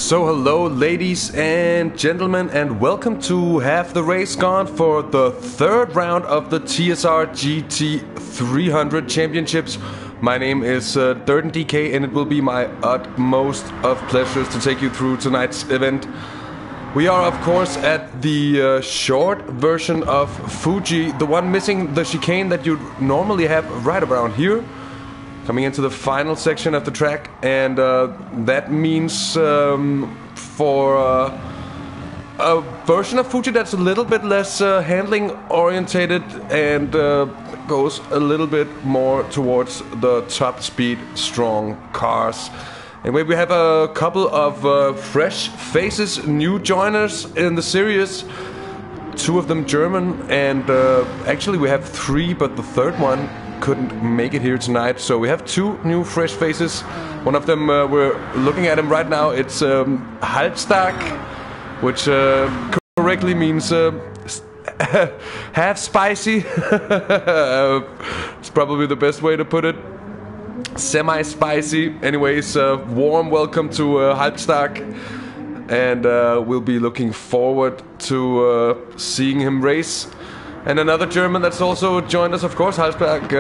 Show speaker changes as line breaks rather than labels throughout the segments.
So hello ladies and gentlemen, and welcome to Have the Race Gone for the third round of the TSR GT300 Championships. My name is DirtenDK, and it will be my utmost of pleasures to take you through tonight's event. We are of course at the short version of Fuji, the one missing the chicane that you normally have right around here. Coming into the final section of the track, and that means for a version of Fuji that's a little bit less handling orientated and goes a little bit more towards the top speed strong cars. Anyway, we have a couple of fresh faces, new joiners in the series. Two of them German, and actually we have three, but the third one couldn't make it here tonight. So we have two new fresh faces. One of them, we're looking at him right now. It's halbstark, which correctly means half spicy. It's probably the best way to put it. Semi-spicy. Anyways, warm welcome to halbstark, and we'll be looking forward to seeing him race. And another German that's also joined us, of course, Halsberg.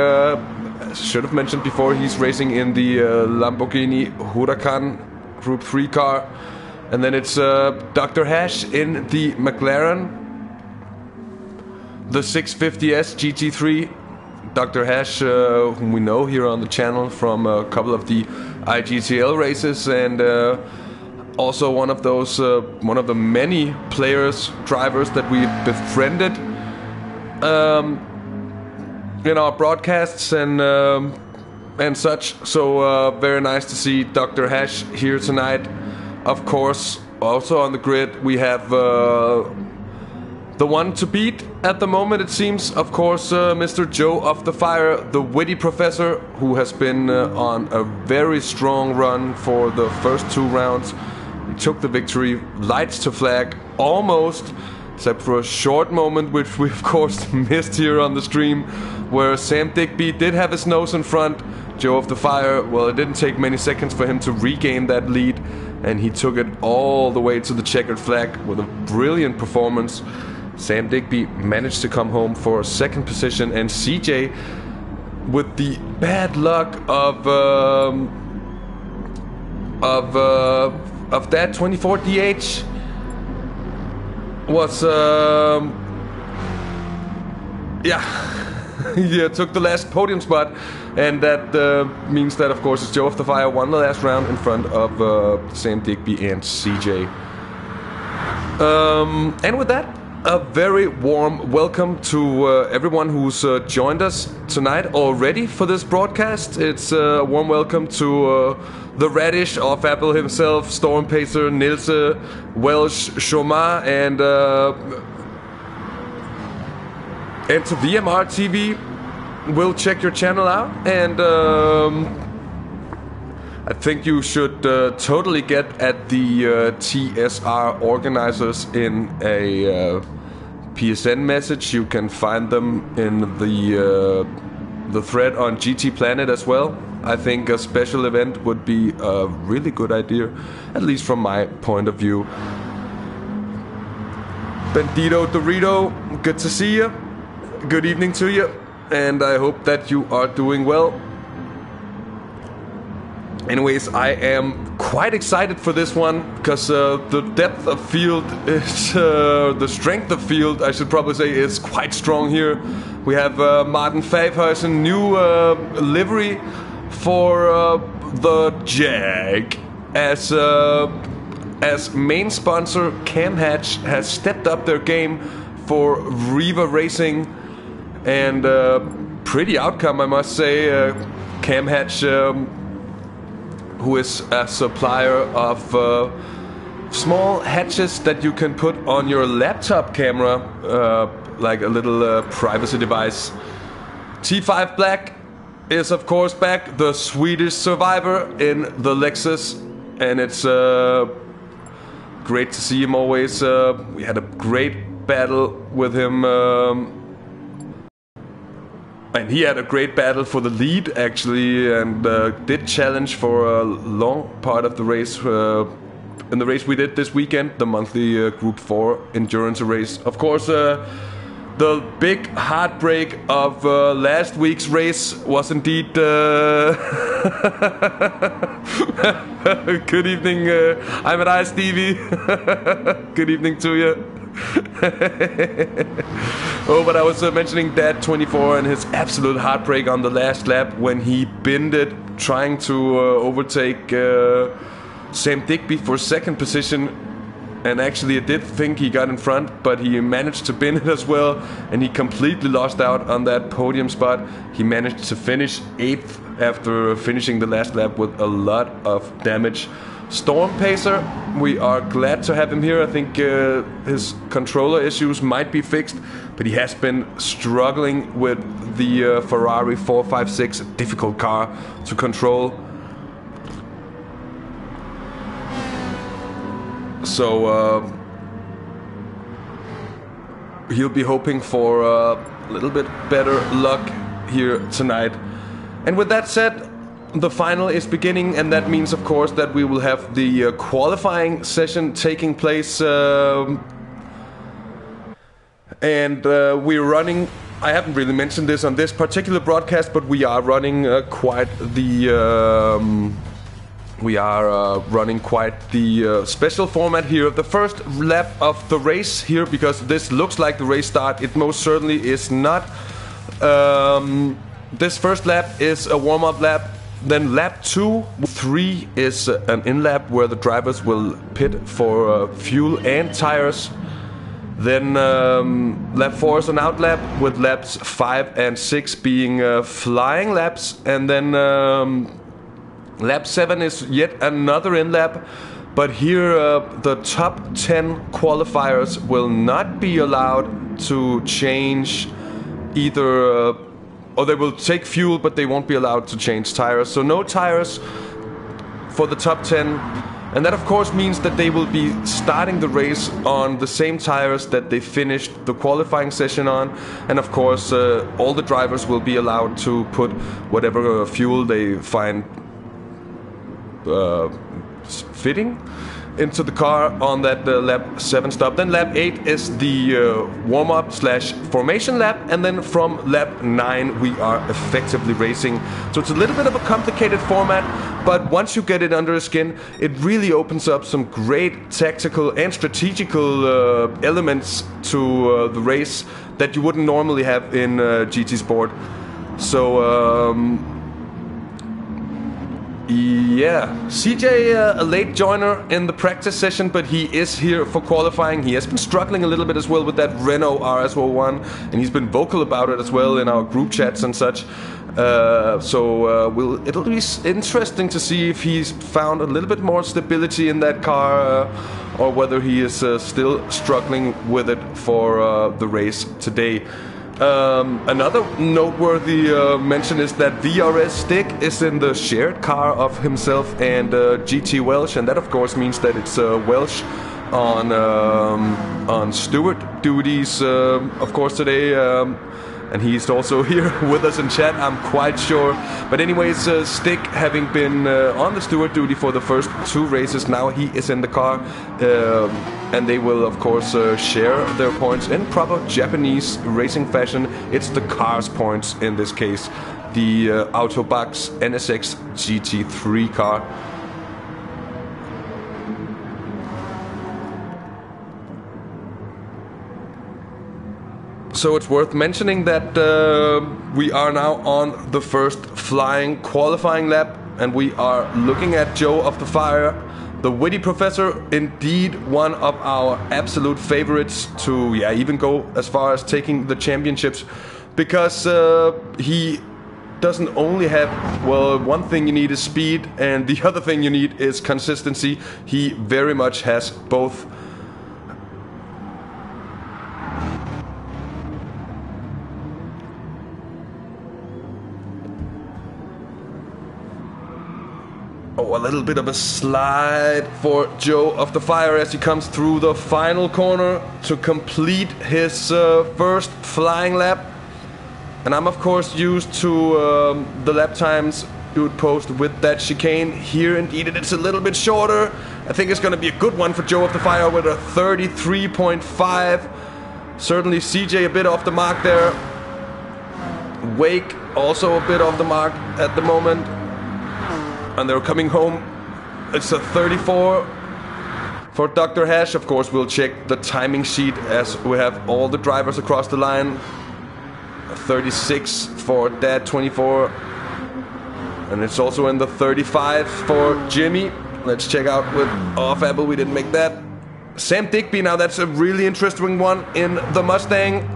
Should have mentioned before, he's racing in the Lamborghini Huracan Group 3 car. And then it's Dr. Hash in the McLaren, the 650S GT3. Dr. Hash, whom we know here on the channel from a couple of the IGTL races, and also one of the many players, drivers that we've befriended in our broadcasts and such. So very nice to see Dr. Hash here tonight. Of course, also on the grid we have the one to beat at the moment, it seems. Of course, Mr. Joe of the Fire, the witty professor, who has been on a very strong run for the first two rounds. He took the victory, lights to flag, almost. Except for a short moment, which we of course missed here on the stream, where Sam Digby did have his nose in front. Joe of the Fire, well, it didn't take many seconds for him to regain that lead, and he took it all the way to the checkered flag with a brilliant performance. Sam Digby managed to come home for second position, and CJ, with the bad luck of that 24 DH, was he took the last podium spot, and that means that of course Joe of the Fire won the last round in front of Sam Digby and CJ. And with that, a very warm welcome to everyone who's joined us tonight already for this broadcast. It's a warm welcome to the Radish of Apple himself, Storm Pacer, Nilse, Welsh, Shomar, and to VMR TV. We'll check your channel out, and I think you should totally get at the TSR organizers in a PSN message. You can find them in the thread on GTPlanet as well. I think a special event would be a really good idea, at least from my point of view. Bandito Dorito, good to see you. Good evening to you, and I hope that you are doing well. Anyways, I am quite excited for this one, because the depth of field is, the strength of field, I should probably say, is quite strong here. We have Martin Favhuisen, new livery for the Jag, as main sponsor. Cam Hatch has stepped up their game for Riva Racing, and pretty outcome, I must say. Cam Hatch, who is a supplier of small hatches that you can put on your laptop camera, like a little privacy device. T5 Black is of course back, the Swedish survivor in the Lexus, and it's great to see him always. We had a great battle with him, and he had a great battle for the lead actually, and did challenge for a long part of the race in the race we did this weekend, the monthly Group 4 endurance race. Of course, the big heartbreak of last week's race was indeed... Good evening, I'm at Stevie. Good evening to you. Oh, but I was mentioning Dad24 and his absolute heartbreak on the last lap when he binned it, trying to overtake Sam Digby for second position. And actually I did think he got in front, but he managed to bin it as well, and he completely lost out on that podium spot. He managed to finish 8th after finishing the last lap with a lot of damage. Storm Pacer, we are glad to have him here. I think his controller issues might be fixed, but he has been struggling with the Ferrari 456, difficult car to control. So he'll be hoping for a little bit better luck here tonight. And with that said, the final is beginning, and that means of course that we will have the qualifying session taking place. And we're running, I haven't really mentioned this on this particular broadcast, but we are running quite the special format here. The first lap of the race here, because this looks like the race start, it most certainly is not. This first lap is a warm-up lap. Then lap 2, 3 is an in-lap where the drivers will pit for fuel and tires. Then lap 4 is an outlap, with laps 5 and 6 being flying laps. And then lap 7 is yet another in-lap, but here the top 10 qualifiers will not be allowed to change either, or they will take fuel, but they won't be allowed to change tires. So no tires for the top 10. And that of course means that they will be starting the race on the same tires that they finished the qualifying session on. And of course all the drivers will be allowed to put whatever fuel they find fitting into the car on that lap 7 stop. Then lap 8 is the warm-up slash formation lap, and then from lap 9 we are effectively racing. So it's a little bit of a complicated format, but once you get it under the skin, it really opens up some great tactical and strategical elements to the race that you wouldn't normally have in GT Sport. So yeah, CJ, a late joiner in the practice session, but he is here for qualifying. He has been struggling a little bit as well with that Renault RS01, and he's been vocal about it as well in our group chats and such. It'll be interesting to see if he's found a little bit more stability in that car, or whether he is still struggling with it for the race today. Another noteworthy mention is that VRS Stick is in the shared car of himself and GT Welsh, and that of course means that it's Welsh on steward duties, of course, today. And he's also here with us in chat, I'm quite sure. But anyways, Stick, having been on the steward duty for the first 2 races, now he is in the car. And they will, of course, share their points in proper Japanese racing fashion. It's the car's points in this case. The Autobox NSX GT3 car. So it's worth mentioning that we are now on the first flying qualifying lap, and we are looking at Joe of the Fire, the witty professor, indeed one of our absolute favorites to even go as far as taking the championships, because he doesn't only have, well, one thing you need is speed, and the other thing you need is consistency. He very much has both. Oh, a little bit of a slide for Joe of the Fire as he comes through the final corner to complete his first flying lap. And I'm of course used to the lap times you would post with that chicane. Here indeed it's a little bit shorter, I think it's going to be a good one for Joe of the Fire with a 33.5. Certainly CJ a bit off the mark there. Wake also a bit off the mark at the moment. And they're coming home. It's a 34 for Dr. Hash. Of course, we'll check the timing sheet as we have all the drivers across the line. 36 for Dad 24. And it's also in the 35 for Jimmy. Let's check out with off Apple. We didn't make that. Sam Digby, now that's a really interesting one in the Mustang.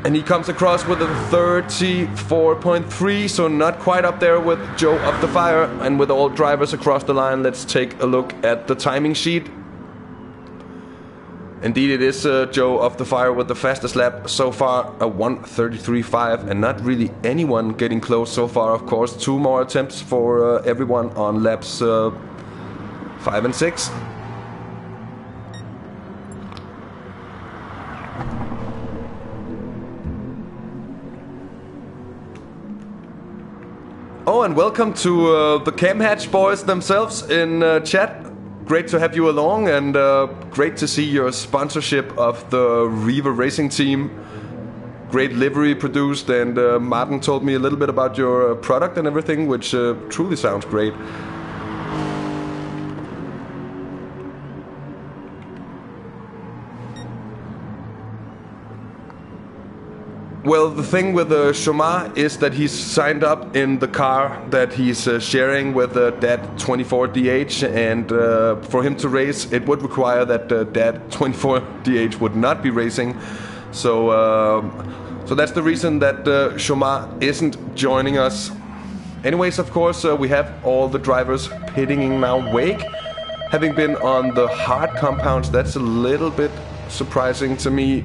And he comes across with a 34.3, so not quite up there with Joe of the Fire. And with all drivers across the line, let's take a look at the timing sheet. Indeed, it is Joe of the Fire with the fastest lap so far, a 1:33.5, and not really anyone getting close so far. Of course, 2 more attempts for everyone on laps 5 and 6. Oh, and welcome to the Cam Hatch boys themselves in chat. Great to have you along, and great to see your sponsorship of the Reaver Racing team. Great livery produced, and Martin told me a little bit about your product and everything, which truly sounds great. Well, the thing with Shomar is that he's signed up in the car that he's sharing with Dad 24DH, and for him to race, it would require that Dad 24DH would not be racing. So that's the reason that Shomar isn't joining us. Anyways, of course, we have all the drivers pitting now. Wake, having been on the hard compounds, that's a little bit surprising to me.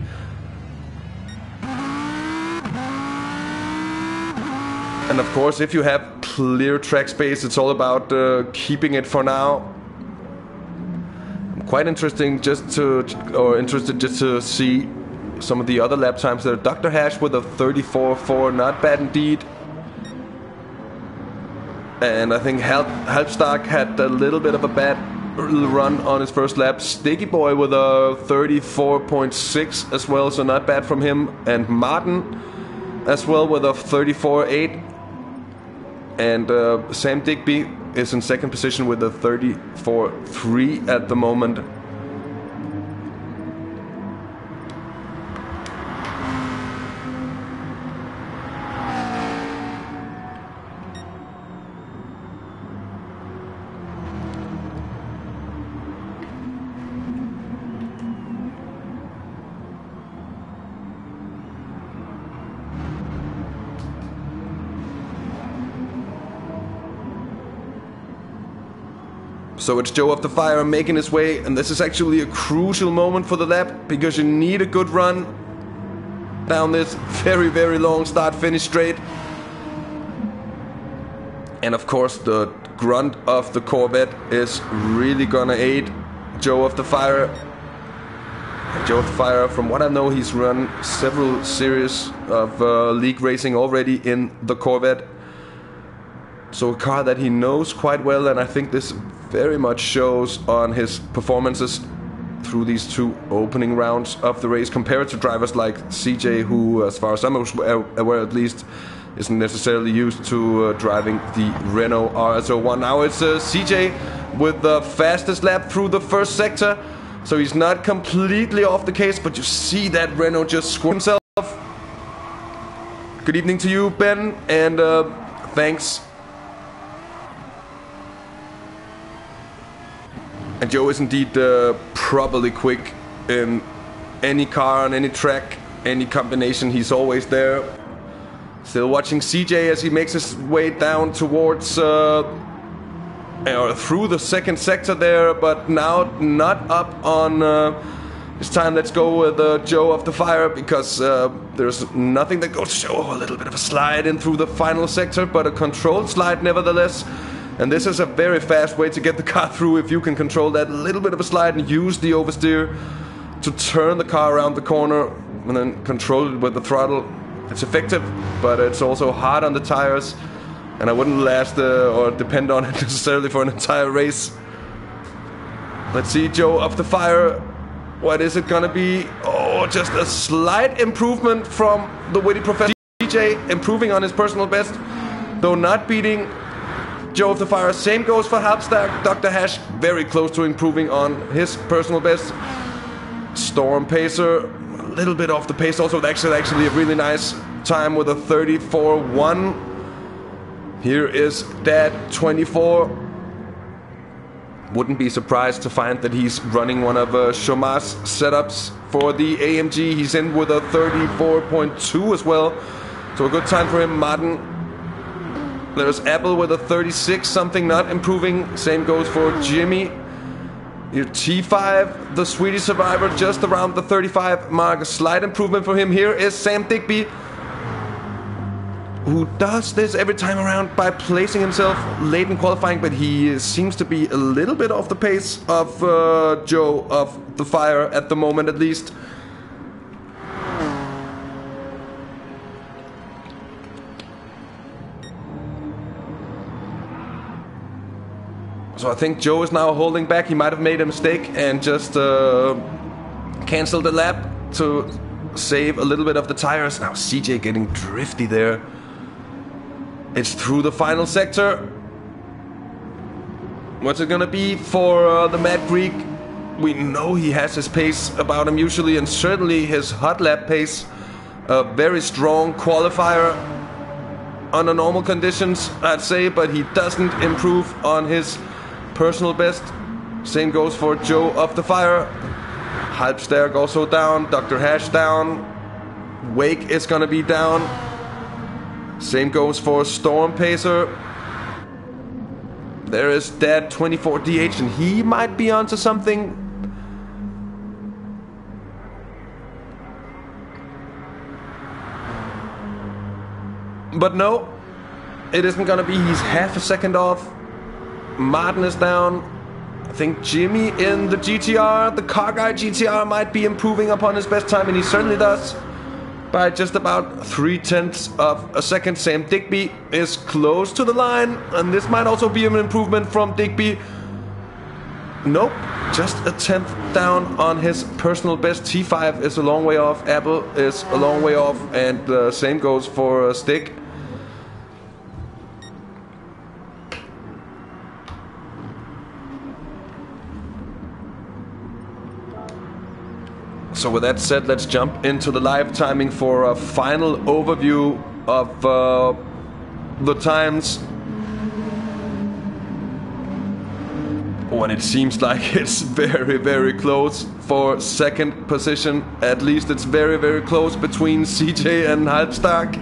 And of course, if you have clear track space, it's all about keeping it for now. I'm quite interested just to see some of the other lap times there. Dr. Hash with a 34.4, not bad indeed. And I think Halpstark had a little bit of a bad run on his first lap. Sticky Boy with a 34.6 as well, so not bad from him. And Martin as well with a 34.8. And Sam Digby is in second position with a 34.3 at the moment. So it's Joe of the Fire making his way, and this is actually a crucial moment for the lap, because you need a good run down this very, very long start-finish straight. And of course the grunt of the Corvette is really gonna aid Joe of the Fire. And Joe of the Fire, from what I know, he's run several series of league racing already in the Corvette. So a car that he knows quite well, and I think this very much shows on his performances through these 2 opening rounds of the race, compared to drivers like CJ, who, as far as I'm aware at least, isn't necessarily used to driving the Renault RS01. Now it's CJ with the fastest lap through the first sector, so he's not completely off the case, but you see that Renault just score himself. Good evening to you, Ben, and thanks. And Joe is indeed probably quick in any car, on any track, any combination. He's always there. Still watching CJ as he makes his way down towards or through the second sector there, but now not up on this time. Let's go with Joe of the Fire, because there's nothing that goes to show. A little bit of a slide in through the final sector, but a controlled slide nevertheless. And this is a very fast way to get the car through, if you can control that little bit of a slide and use the oversteer to turn the car around the corner and then control it with the throttle. It's effective, but it's also hard on the tires. And I wouldn't last or depend on it necessarily for an entire race. Let's see, Joe up the fire. What is it gonna be? Oh, just a slight improvement from the witty professor DJ, improving on his personal best, though not beating Joe of the Fire. Same goes for Halbstag. Dr. Hash very close to improving on his personal best. Storm Pacer, a little bit off the pace also. Actually a really nice time with a 34.1. Here is Dad 24. Wouldn't be surprised to find that he's running one of Chomar's setups for the AMG. He's in with a 34.2 as well. So a good time for him. Martin. There's Apple with a 36, something not improving. Same goes for Jimmy. Your T5, the Swedish survivor, just around the 35 mark. A slight improvement for him. Here is Sam Digby, who does this every time around by placing himself late in qualifying, but he seems to be a little bit off the pace of Joe of the Fire at the moment, at least. So I think Joe is now holding back. He might have made a mistake and just canceled the lap to save a little bit of the tires. Now CJ getting drifty there. It's through the final sector. What's it gonna be for the Mad Greek? We know he has his pace about him usually, and certainly his hot lap pace. A very strong qualifier under normal conditions, I'd say, but he doesn't improve on his personal best. Same goes for Joe of the Fire. Halbstag also down. Dr. Hash down. Wake is gonna be down. Same goes for Storm Pacer. There is Dad 24DH, and he might be onto something. But no, it isn't gonna be. He's half a second off. Martin is down. I think Jimmy in the GTR, the car guy GTR, might be improving upon his best time, and he certainly does, by just about 0.3 of a second. Sam Digby is close to the line, and this might also be an improvement from Digby. Nope, just a 10th down on his personal best. T5 is a long way off, Apple is a long way off, and the same goes for Stick. So with that said, let's jump into the live timing for a final overview of the times. When it seems like it's very, very close for second position. At least it's very, very close between CJ and Halbstag.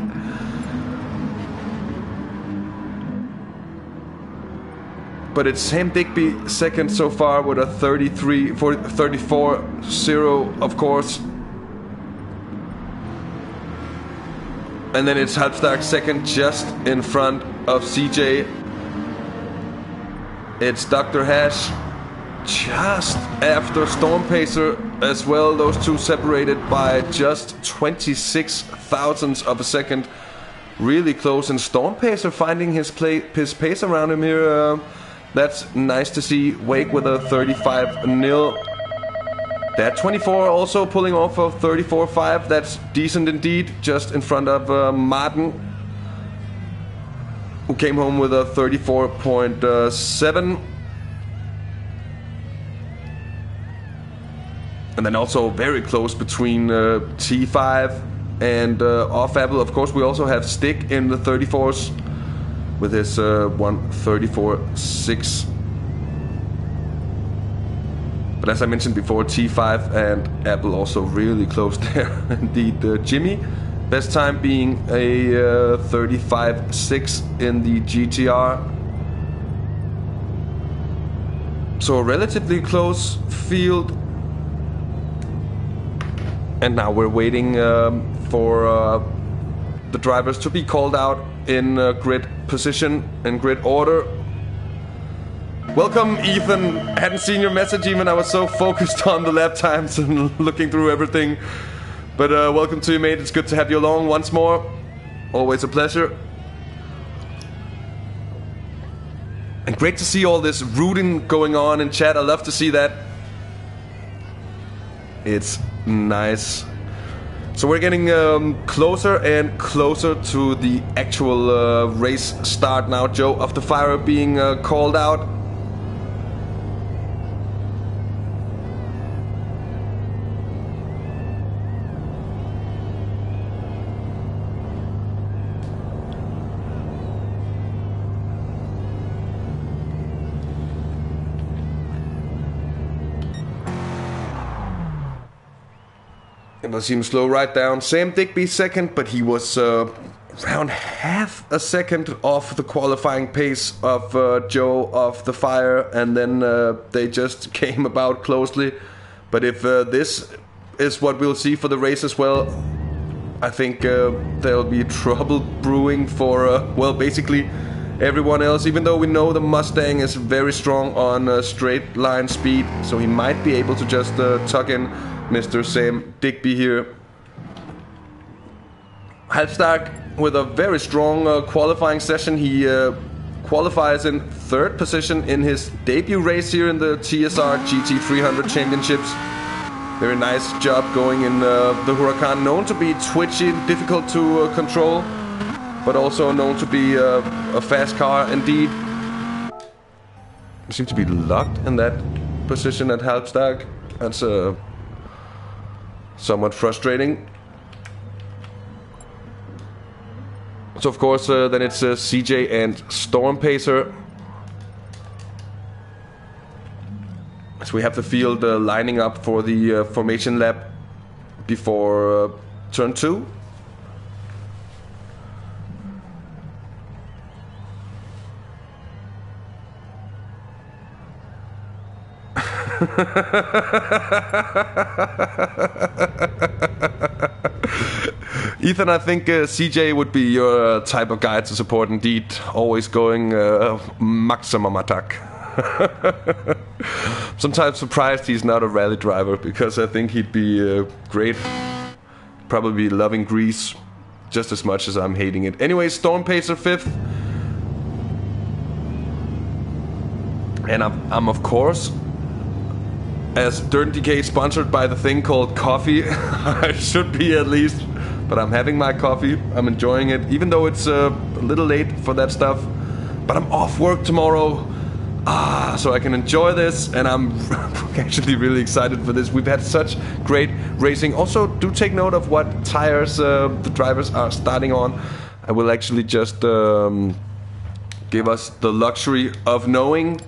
But it's Sam Digby second so far with a 34.0, of course. And then it's Halbstag second, just in front of CJ. It's Dr. Hash just after Storm Pacer as well. Those two separated by just 26 thousandths of a second. Really close, and Storm Pacer finding his pace around him here. That's nice to see. Wake with a 35.0. That 24 also pulling off a 34.5. That's decent indeed. Just in front of Martin, who came home with a 34.7. And then also very close between T5 and off Apple. Of course, we also have Stick in the 34s. With his 1:34.6. But as I mentioned before, T5 and Apple also really close there. Indeed, Jimmy, best time being a 35.6 in the GTR. So a relatively close field. And now we're waiting for the drivers to be called out in grid position and grid order. Welcome, Ethan. Hadn't seen your message even. I was so focused on the lap times and looking through everything. But welcome to you, mate. It's good to have you along once more. Always a pleasure. Great to see all this rooting going on in chat. I love to see that. It's nice. So we're getting closer and closer to the actual race start now. Joe of the Fire being called out. It will seem slow right down. Sam Digby second, but he was around half a second off the qualifying pace of Joe of the Fire, and then they just came about closely. But if this is what we'll see for the race as well, I think there'll be trouble brewing for, well, basically everyone else. Even though we know the Mustang is very strong on straight line speed, so he might be able to just tuck in Mr. Sam Digby here. Halfstack with a very strong qualifying session. He qualifies in third position in his debut race here in the TSR GT300 Championships. Very nice job going in the Huracan, known to be twitchy, difficult to control, but also known to be a fast car indeed. Seems to be locked in that position at Halfstack. That's somewhat frustrating. So of course then it's CJ and Storm Pacer. So we have the field lining up for the formation lap before turn 2. Ethan, I think CJ would be your type of guy to support indeed. Always going maximum attack. Sometimes surprised he's not a rally driver, because I think he'd be great. Probably loving Greece just as much as I'm hating it. Anyway, Storm Pacer 5th. And I'm of course, as DirtenDK sponsored by the thing called coffee, I should be at least, but I'm having my coffee, I'm enjoying it, even though it's a little late for that stuff, but I'm off work tomorrow, so I can enjoy this, and I'm actually really excited for this. We've had such great racing. Also, do take note of what tires the drivers are starting on. I will actually just give us the luxury of knowing,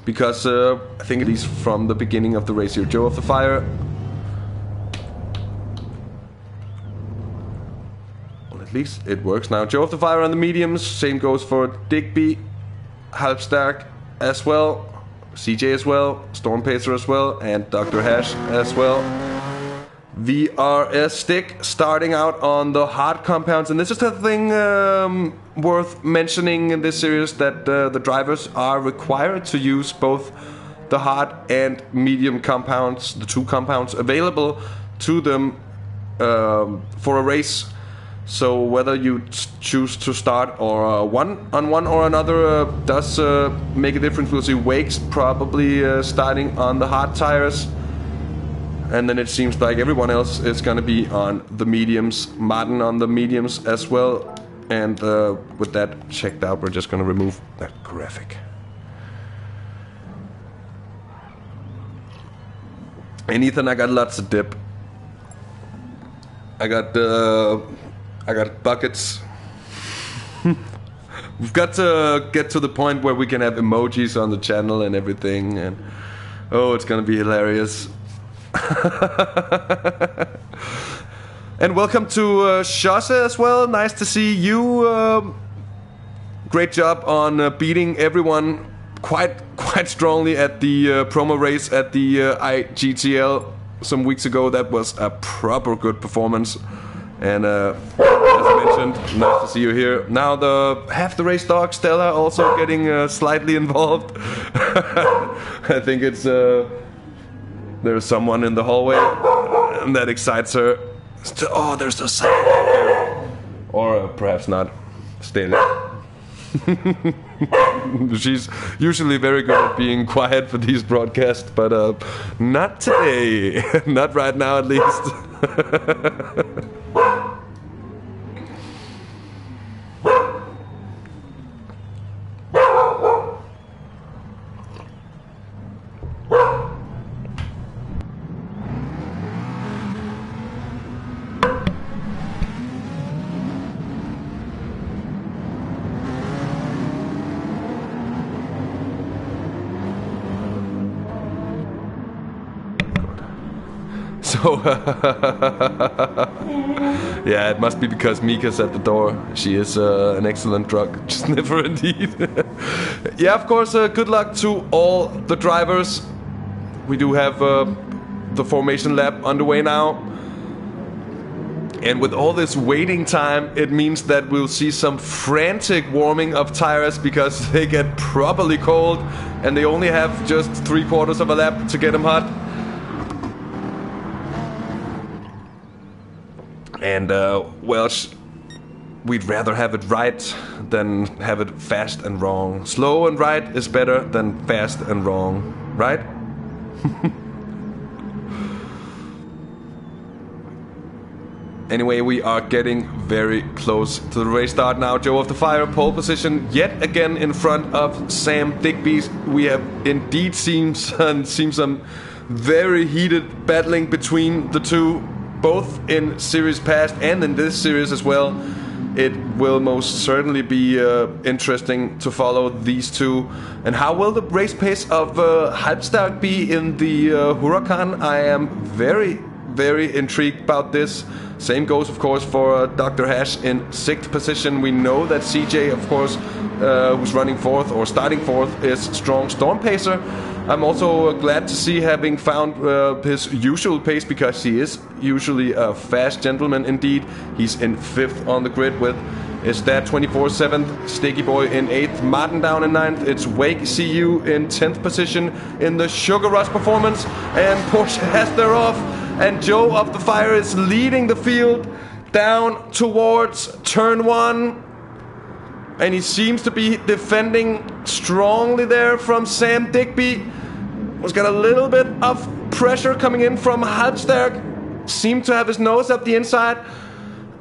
because I think at least from the beginning of the race here, Joe of the Fire. Well, at least it works now. Joe of the Fire on the mediums. Same goes for Digby, Halfstack as well, CJ as well, Storm Pacer as well, and Dr. Hash as well. VRS Stick starting out on the hard compounds, and this is the thing worth mentioning in this series, that the drivers are required to use both the hard and medium compounds, the two compounds available to them for a race. So whether you choose to start or one or another does make a difference. We'll see Wakes probably starting on the hard tires. And then it seems like everyone else is going to be on the mediums. Martin on the mediums as well. And with that checked out, we're just going to remove that graphic. And Ethan, I got lots of dip. I got buckets. We've got to get to the point where we can have emojis on the channel and everything. And oh, it's going to be hilarious. And welcome to Shosse as well. Nice to see you. Great job on beating everyone quite strongly at the promo race at the IGTL some weeks ago. That was a proper good performance. And as I mentioned, nice to see you here. Now the half the race dog Stella also getting slightly involved. I think it's there's someone in the hallway, and that excites her. Oh, there's the sound. Or perhaps not. Stay there. She's usually very good at being quiet for these broadcasts, but not today. Not right now, at least. So, yeah, it must be because Mika's at the door. She is an excellent drug sniffer indeed. Yeah, of course, good luck to all the drivers. We do have the formation lap underway now. And with all this waiting time, it means that we'll see some frantic warming of tires because they get properly cold and they only have just 3/4 of a lap to get them hot. And, well, we'd rather have it right than have it fast and wrong. Slow and right is better than fast and wrong, right? Anyway, we are getting very close to the race start now. Joe of the Fire, pole position, yet again in front of Sam Digby. We have indeed seen some very heated battling between the two, both in series past and in this series as well. It will most certainly be interesting to follow these two. And how will the race pace of Halbstad be in the Huracan? I am very intrigued about this. Same goes, of course, for Dr. Hash in 6th position. We know that CJ, of course, who's running 4th or starting 4th, is strong storm pacer. I'm also glad to see having found his usual pace, because he is usually a fast gentleman indeed. He's in 5th on the grid with is that 24/7 Sticky Boy in 8th, Martin down in 9th. It's Wake CU in 10th position in the Sugar Rush performance, and Porsche has their off. And Joe of the Fire is leading the field down towards turn 1. And he seems to be defending strongly there from Sam Digby. Was got a little bit of pressure coming in from Halbstad. Seemed to have his nose up the inside.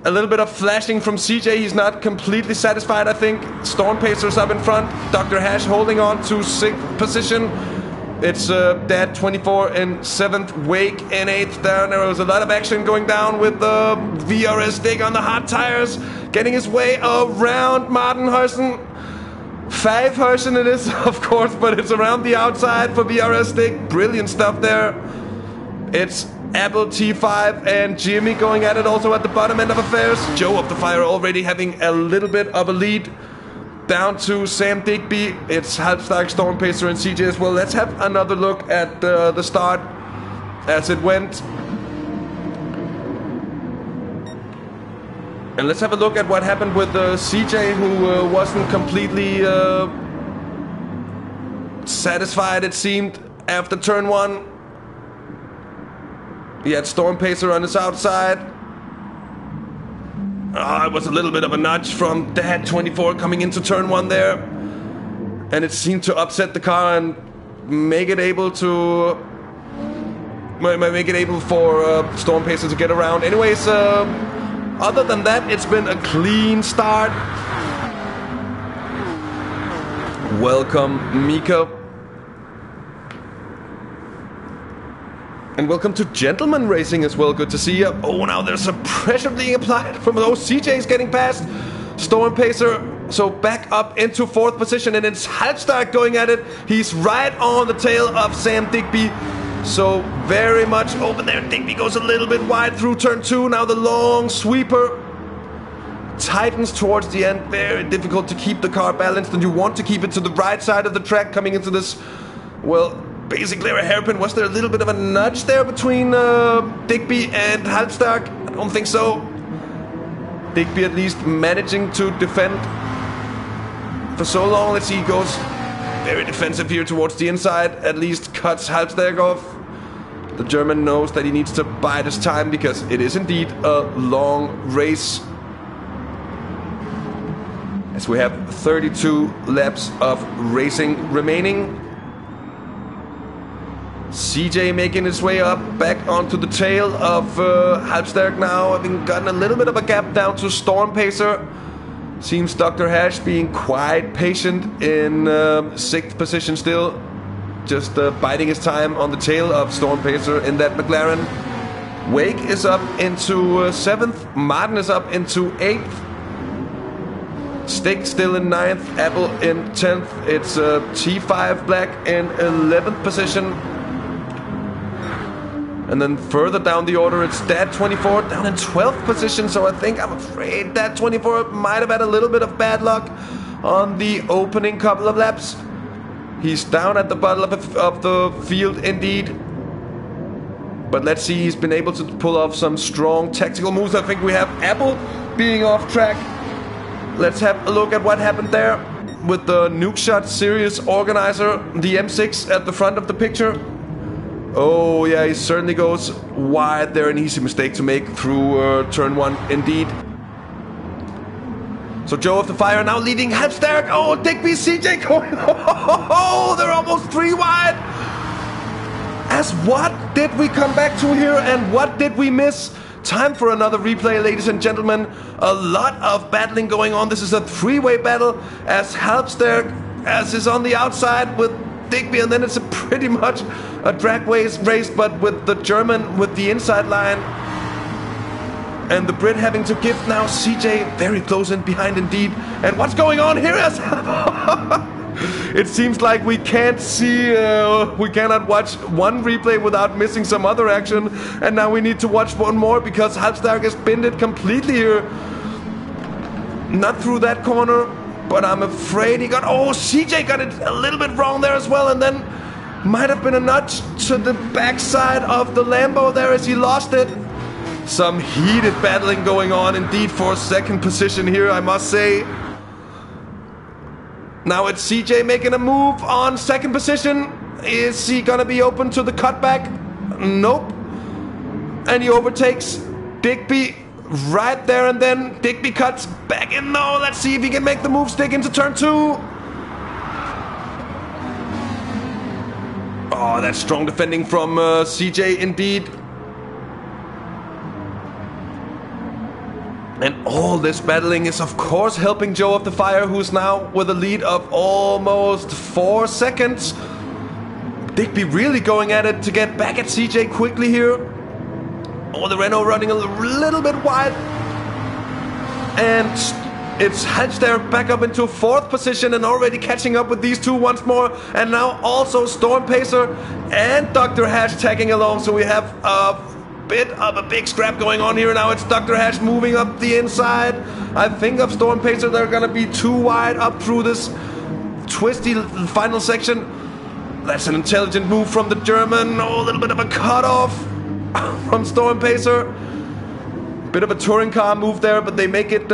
A little bit of flashing from CJ. He's not completely satisfied, I think. Storm Pacers up in front. Dr. Hash holding on to 6th position. It's Dad 24 in 7th, Wake in 8th down. There was a lot of action going down with the VRS Dig on the hot tires, getting his way around Martin Hørsen. 5 Hørsen it is, of course, but it's around the outside for VRS Dig. Brilliant stuff there. It's Apple T5 and Jimmy going at it also at the bottom end of affairs. Joe of the Fire already having a little bit of a lead. Down to Sam Digby, it's Halbstad, Storm Pacer and CJ as well. Let's have another look at the start as it went. And let's have a look at what happened with CJ, who wasn't completely satisfied, it seemed, after turn 1. He had Storm Pacer on his outside. It was a little bit of a nudge from Dad 24 coming into turn 1 there. And it seemed to upset the car and make it able for Storm Pacer to get around. Anyways, other than that, it's been a clean start. Welcome, Mika. And welcome to Gentleman Racing as well. Good to see you. Oh, now there's some pressure being applied from those CJs getting past Storm Pacer. So back up into 4th position, and it's Halbstad going at it. He's right on the tail of Sam Digby. So very much open there. Digby goes a little bit wide through turn 2. Now the long sweeper tightens towards the end. Very difficult to keep the car balanced, and you want to keep it to the right side of the track coming into this, well, basically a hairpin. Was there a little bit of a nudge there between Digby and Halbstad? I don't think so. Digby at least managing to defend for so long. Let's see, he goes very defensive here towards the inside. At least cuts Halbstad off. The German knows that he needs to bide his time, because it is indeed a long race. as we have 32 laps of racing remaining. CJ making his way up back onto the tail of Halbsterk now, having gotten a little bit of a gap down to Storm Pacer. Seems Dr. Hash being quite patient in 6th position still, just biding his time on the tail of Storm Pacer in that McLaren. Wake is up into 7th, Martin is up into 8th, Stick still in 9th, Apple in 10th, it's T5 Black in 11th position. And then further down the order, it's Dad24 down in 12th position. So I'm afraid Dad24 might have had a little bit of bad luck on the opening couple of laps. He's down at the bottom of the field indeed. But let's see, he's been able to pull off some strong tactical moves. I think we have Apple being off track. Let's have a look at what happened there with the Nuke Shot Series organizer, the M6 at the front of the picture. Oh yeah, he certainly goes wide there, an easy mistake to make through turn 1 indeed. So Joe of the Fire now leading Halbsterk. Oh, Digby, CJ going, oh, they're almost 3 wide. As what did we come back to here and what did we miss? Time for another replay, ladies and gentlemen. A lot of battling going on. This is a 3-way battle as Halbsterk is on the outside with Digby, and then it's pretty much a drag race, but with the German with the inside line. And the Brit having to give now. CJ very close in behind indeed. And what's going on here? It seems like we can't see, we cannot watch one replay without missing some other action. And now we need to watch one more because Halbsterk has binned it completely here. Not through that corner, but I'm afraid he got, oh, CJ got it a little bit wrong there as well. And then might have been a nudge to the backside of the Lambo there as he lost it. Some heated battling going on indeed for 2nd position here, I must say. Now it's CJ making a move on 2nd position. Is he gonna be open to the cutback? Nope. And he overtakes Digby right there, and then Digby cuts back in. No, let's see if he can make the move stick into turn 2. Oh, that's strong defending from CJ indeed. And all this battling is of course helping Joe of the Fire, who's now with a lead of almost 4 seconds. Digby really going at it to get back at CJ quickly here. Oh, the Renault running a little bit wide. And it's Halbsterk back up into 4th position and already catching up with these two once more. And now also Storm Pacer and Dr. Hash tagging along. So we have a bit of a big scrap going on here. Now it's Dr. Hash moving up the inside. I think of Storm Pacer, they're gonna be too wide up through this twisty final section. That's an intelligent move from the German. Oh, a little bit of a cutoff from Storm Pacer. Bit of a touring car move there, but they make it,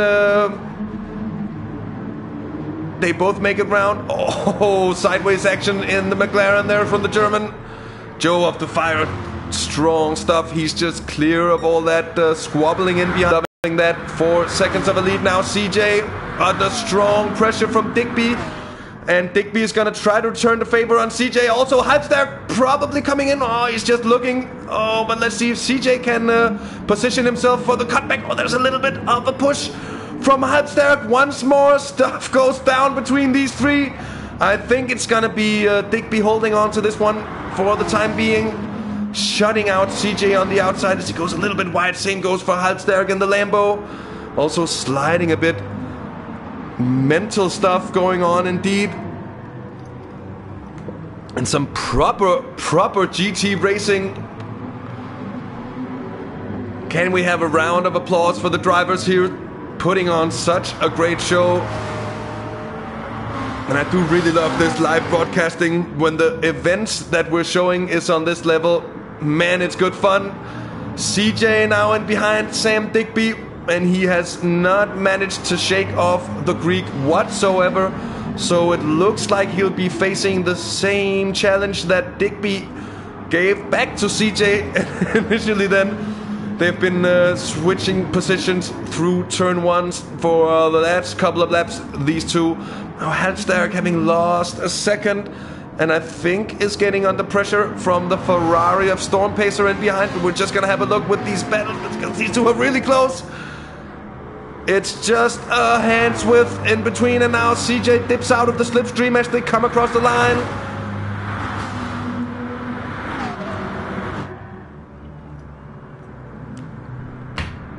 they both make it round. Oh, sideways action in the McLaren there from the German. Joe of the Fire, strong stuff. He's just clear of all that squabbling in behind. That 4 seconds of a lead now. CJ under strong pressure from Digby. And Digby is going to try to return the favor on CJ. Also, Halbsterk probably coming in. Oh, he's just looking. Oh, but let's see if CJ can position himself for the cutback. Oh, there's a little bit of a push from Halbsterk. Once more, stuff goes down between these three. I think it's going to be Digby holding on to this one for the time being. Shutting out CJ on the outside as he goes a little bit wide. Same goes for Halbsterk in the Lambo. Also sliding a bit. Mental stuff going on indeed. And some proper GT racing. Can we have a round of applause for the drivers here, putting on such a great show? And I do really love this live broadcasting when the events that we're showing is on this level. Man, it's good fun. CJ now in behind Sam Digby, and he has not managed to shake off the Greek whatsoever. So it looks like he'll be facing the same challenge that Digby gave back to CJ initially then. They've been switching positions through turn 1 for the last couple of laps, these two. Now Halmstad having lost a second, and I think is getting under pressure from the Ferrari of Storm Pacer in behind. But we're just gonna have a look with these battles because these two are really close. It's just a hand's width in between, and now CJ dips out of the slipstream as they come across the line.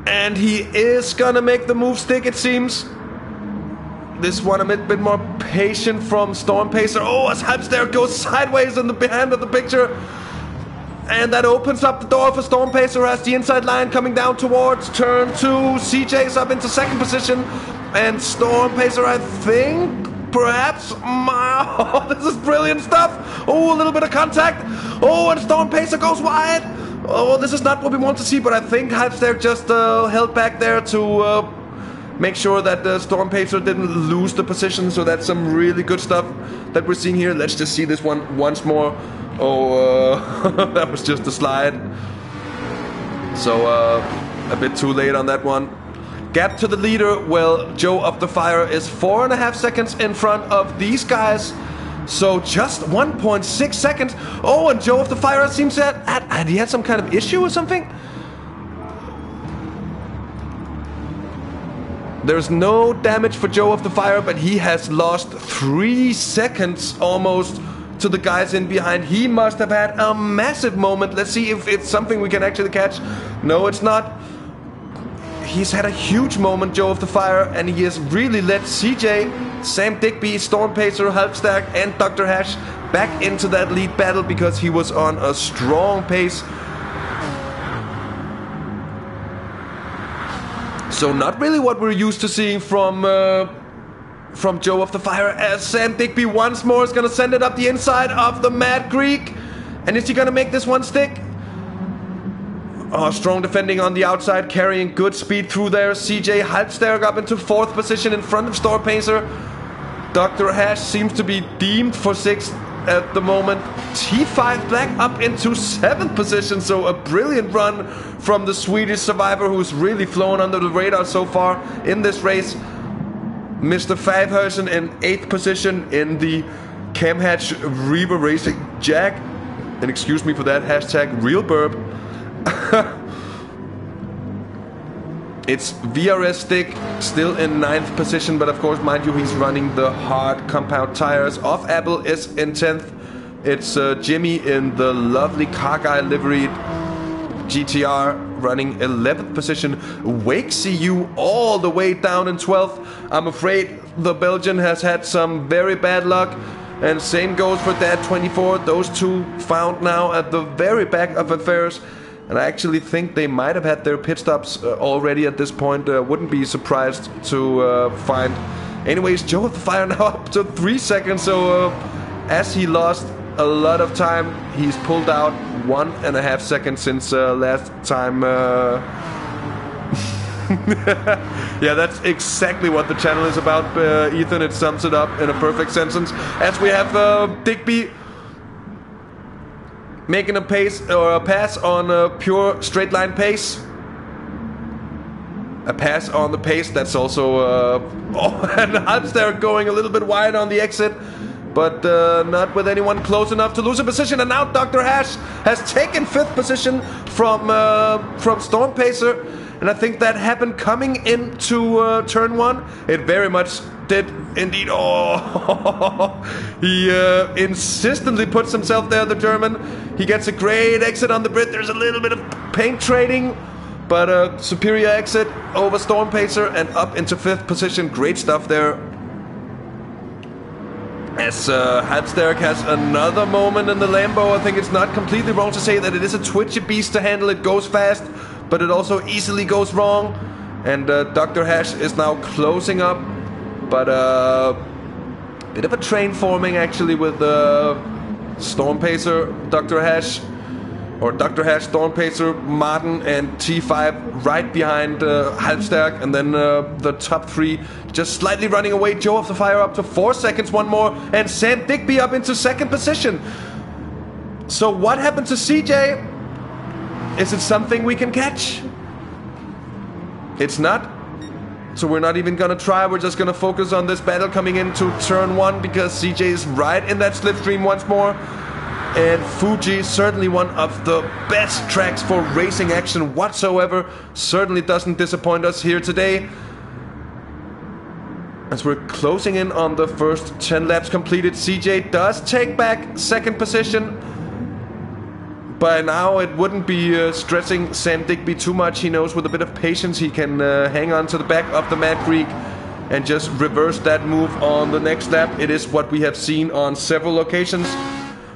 And he is gonna make the move stick, it seems. This one a bit more patient from Storm Pacer. Oh, as Halmstad goes sideways in the behind of the picture. And that opens up the door for Storm Pacer as the inside line coming down towards turn 2. CJ's up into second position. And Storm Pacer, I think, perhaps... Oh, this is brilliant stuff. Oh, a little bit of contact. Oh, and Storm Pacer goes wide. Oh, this is not what we want to see, but I think Halmstad just held back there to make sure that Storm Pacer didn't lose the position. So that's some really good stuff that we're seeing here. Let's just see this one once more. Oh, that was just a slide. So a bit too late on that one. Gap to the leader, well, Joe of the Fire is 4.5 seconds in front of these guys. So just 1.6 seconds. Oh, and Joe of the Fire seems that had he had some kind of issue or something? There's no damage for Joe of the Fire, but he has lost 3 seconds almost to the guys in behind. He must have had a massive moment. Let's see if it's something we can actually catch. No, it's not. He's had a huge moment, Joe of the Fire, and he has really let CJ, Sam Digby, Storm Pacer, Halmstad, and Dr. Hash back into that lead battle because he was on a strong pace. So not really what we're used to seeing from Joe of the Fire, as Sam Digby once more is going to send it up the inside of the Mad Greek. And is he going to make this one stick? Oh, strong defending on the outside, carrying good speed through there. CJ Halmstad up into 4th position in front of Storm Pacer. Dr. Hash seems to be deemed for 6th at the moment. T5 Black up into 7th position, so a brilliant run from the Swedish survivor who's really flown under the radar so far in this race. Mr. Favhausen in 8th position in the Camhatch Reaver Racing Jag. And excuse me for that, hashtag real burp. It's VRS Stick still in 9th position, but of course, mind you, he's running the hard compound tires. Off Apple is in 10th. It's Jimmy in the lovely Carguy liveried GTR running 11th position. Wake CU all the way down in 12th. I'm afraid the Belgian has had some very bad luck. And same goes for Dad24. Those two found now at the very back of affairs. And I actually think they might have had their pit stops already at this point. Wouldn't be surprised to find. Anyways, Joe of the Fire now up to 3 seconds. So as he lost a lot of time, he's pulled out 1.5 seconds since last time. Yeah, that's exactly what the channel is about, Ethan. It sums it up in a perfect sentence. As we have Digby making a pace or a pass on a pure straight line pace. A pass on the pace. That's also oh, and Halmstad going a little bit wide on the exit, but not with anyone close enough to lose a position. And now Dr. Hash has taken 5th position from Storm Pacer. And I think that happened coming into turn 1. It very much did indeed. Oh, he insistently puts himself there, the German. He gets a great exit on the Brit. There's a little bit of paint trading, but a superior exit over Storm Pacer and up into 5th position. Great stuff there. As Halmstad has another moment in the Lambo. I think it's not completely wrong to say that it is a twitchy beast to handle. It goes fast, but it also easily goes wrong. And Dr. Hash is now closing up, but bit of a train forming actually with Storm Pacer, Dr. Hash, or Dr. Hash, Storm Pacer, Martin, and T5 right behind Halmstad, and then the top 3 just slightly running away. Joe of the Fire up to 4 seconds, one more, and Sam Digby up into 2nd position. So what happened to CJ? Is it something we can catch? It's not. So we're not even gonna try. We're just gonna focus on this battle coming into turn 1 because CJ is right in that slipstream once more. And Fuji, certainly one of the best tracks for racing action whatsoever, certainly doesn't disappoint us here today. As we're closing in on the first 10 laps completed, CJ does take back second position. By now it wouldn't be stressing Sam Digby too much. He knows with a bit of patience he can hang on to the back of the Mad Freak and just reverse that move on the next lap. It is what we have seen on several occasions.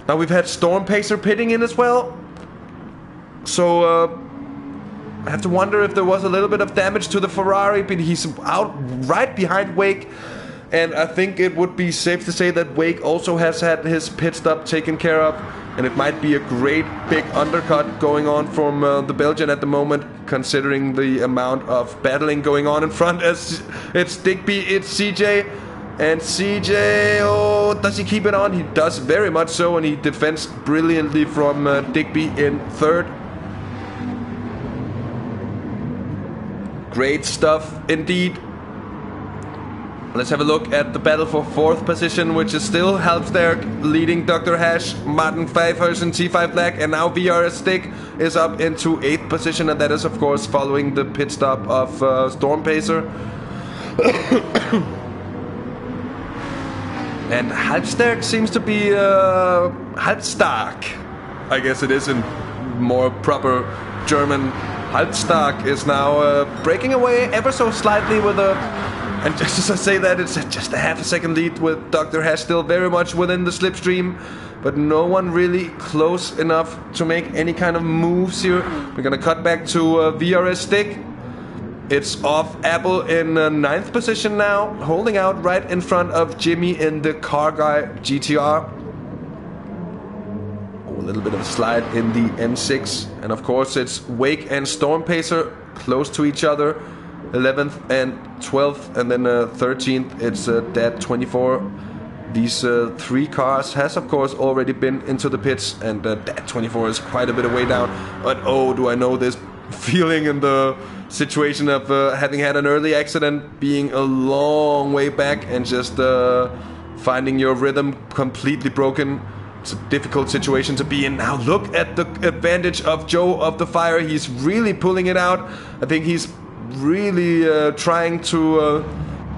Now we've had Storm Pacer pitting in as well. So I have to wonder if there was a little bit of damage to the Ferrari, but he's out right behind Wake. And I think it would be safe to say that Wake also has had his pit stop taken care of. And it might be a great big undercut going on from the Belgian at the moment, considering the amount of battling going on in front. As it's Digby, it's CJ. And CJ, oh, does he keep it on? He does very much so, and he defends brilliantly from Digby in third. Great stuff indeed. Let's have a look at the battle for fourth position, which is still Halbsterk leading Dr. Hash, Martin Pfeiffersen, T5 Black, and now VRS Stick is up into 8th position, and that is of course following the pit stop of Storm Pacer. And Halbsterk seems to be Halbstark, I guess it is in more proper German. Halbstark is now breaking away ever so slightly with a... And just as I say that, it's just a half a second lead with Dr. Hash still very much within the slipstream. But no one really close enough to make any kind of moves here. We're gonna cut back to VRS Stick. It's off Apple in 9th position now, holding out right in front of Jimmy in the Car Guy GTR. Oh, a little bit of a slide in the M6. And of course it's Wake and Storm Pacer close to each other. 11th and 12th, and then 13th it's Dat 24. These three cars has of course already been into the pits, and Dat 24 is quite a bit of way down. But oh, do I know this feeling in the situation of having had an early accident, being a long way back and just finding your rhythm completely broken. It's a difficult situation to be in. Now look at the advantage of Joe of the Fire. He's really pulling it out. I think he's really trying to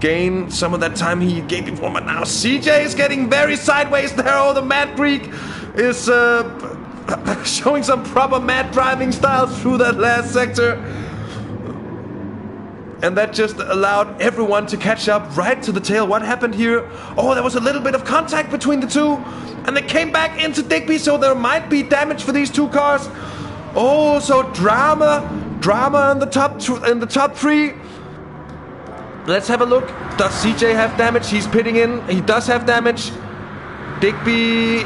gain some of that time he gained before, but now CJ is getting very sideways there. Oh, the Mad Freak is showing some proper mad driving style through that last sector, and that just allowed everyone to catch up right to the tail. What happened here? Oh, there was a little bit of contact between the two, and they came back into Digby, so there might be damage for these two cars. Oh, so drama in the top three. Let's have a look. Does CJ have damage? He's pitting in. He does have damage. Digby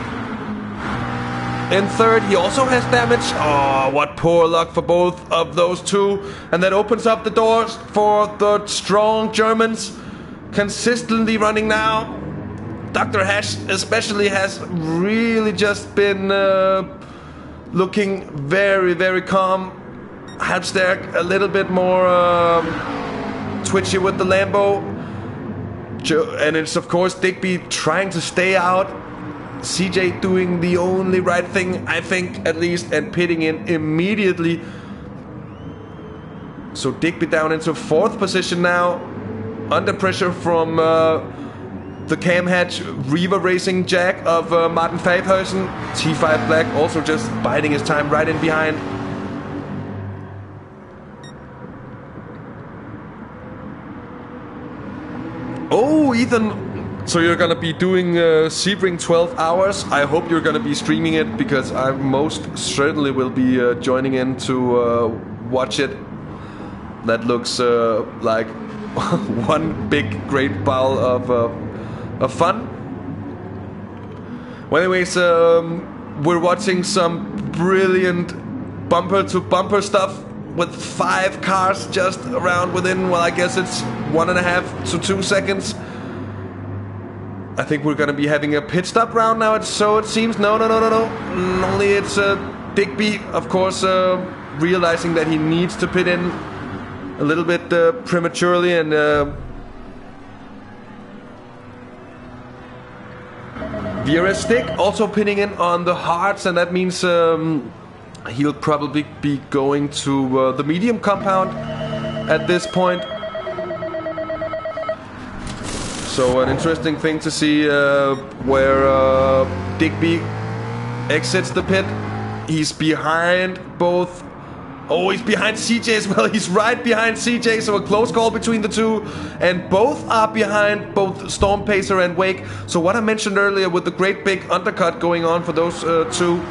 in third. He also has damage. Oh, what poor luck for both of those two. And that opens up the doors for the strong Germans consistently running now. Dr. Hash especially has really just been looking very, very calm. Halbsterk a little bit more twitchy with the Lambo. And it's of course Digby trying to stay out. CJ doing the only right thing, I think, at least, and pitting in immediately. So Digby down into 4th position now, under pressure from the cam hatch Reaver Racing Jack of Martin Pfeiffersen. T5 Black also just biding his time right in behind. Oh, Ethan, so you're gonna be doing Sebring 12 hours. I hope you're gonna be streaming it, because I most certainly will be joining in to watch it. That looks like one big great ball of fun. Well, anyways, we're watching some brilliant bumper to bumper stuff with 5 cars just around within, well, I guess it's 1.5 to 2 seconds. I think we're gonna be having a pit stop round now, so it seems. No. Only it's Digby, of course, realizing that he needs to pit in a little bit prematurely, and Stick also pitting in on the hards, and that means he'll probably be going to the medium compound at this point. So an interesting thing to see where Digby exits the pit. He's behind both. Oh, he's behind CJ as well. He's right behind CJ, so a close call between the two. And both are behind both Storm Pacer and Wake. So what I mentioned earlier with the great big undercut going on for those two,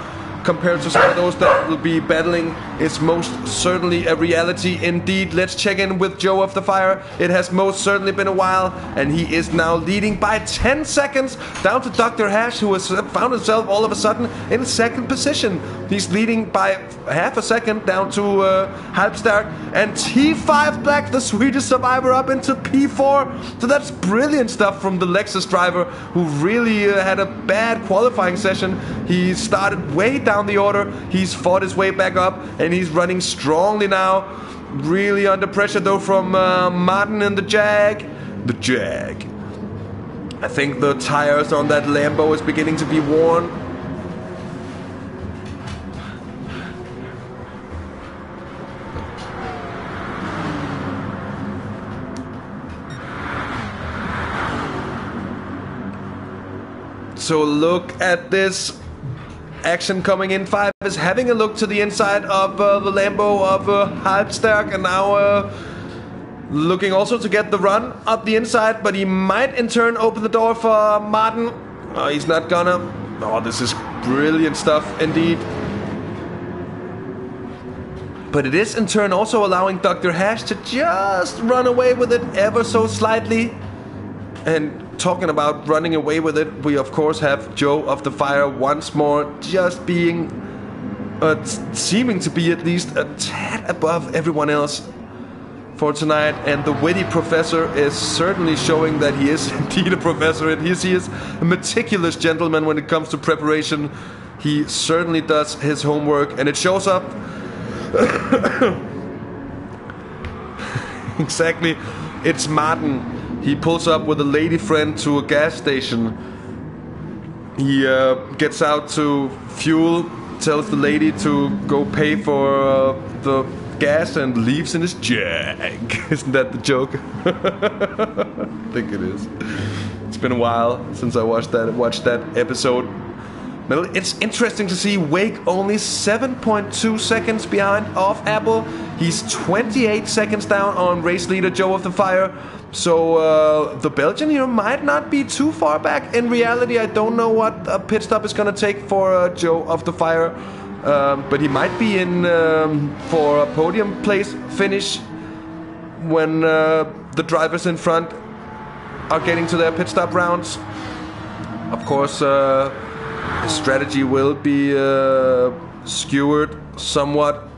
compared to some of those that will be battling, is most certainly a reality indeed. Let's check in with Joe of the Fire. It has most certainly been a while, and he is now leading by 10 seconds down to Dr. Hash, who has found himself all of a sudden in second position. He's leading by half a second down to Halbstad, and T5 Black, the Swedish survivor, up into P4. So that's brilliant stuff from the Lexus driver, who really had a bad qualifying session. He started way down the order. He's fought his way back up, and he's running strongly now. Really under pressure though from Martin and the Jag. The Jag. I think the tires on that Lambo is beginning to be worn. So look at this action coming in. 5 is having a look to the inside of the Lambo of Halbstad, and now looking also to get the run up the inside, but he might in turn open the door for Martin. Oh, he's not gonna. Oh, this is brilliant stuff indeed. But it is in turn also allowing Dr. Hash to just run away with it ever so slightly. And talking about running away with it, we of course have Joe of the Fire once more, just being seeming to be at least a tad above everyone else for tonight. And the witty professor is certainly showing that he is indeed a professor, and he is a meticulous gentleman when it comes to preparation. He certainly does his homework, and it shows up. Exactly, it's Martin. He pulls up with a lady friend to a gas station. He gets out to fuel, tells the lady to go pay for the gas, and leaves in his Jag. Isn't that the joke? I think it is. It's been a while since I watched that episode. Well, it's interesting to see Wake only 7.2 seconds behind off Apple. He's 28 seconds down on race leader Joe of the Fire. So the Belgian here might not be too far back. In reality, I don't know what a pit stop is going to take for Joe of the Fire. But he might be in for a podium place finish when the drivers in front are getting to their pit stop rounds. Of course, his strategy will be skewered somewhat.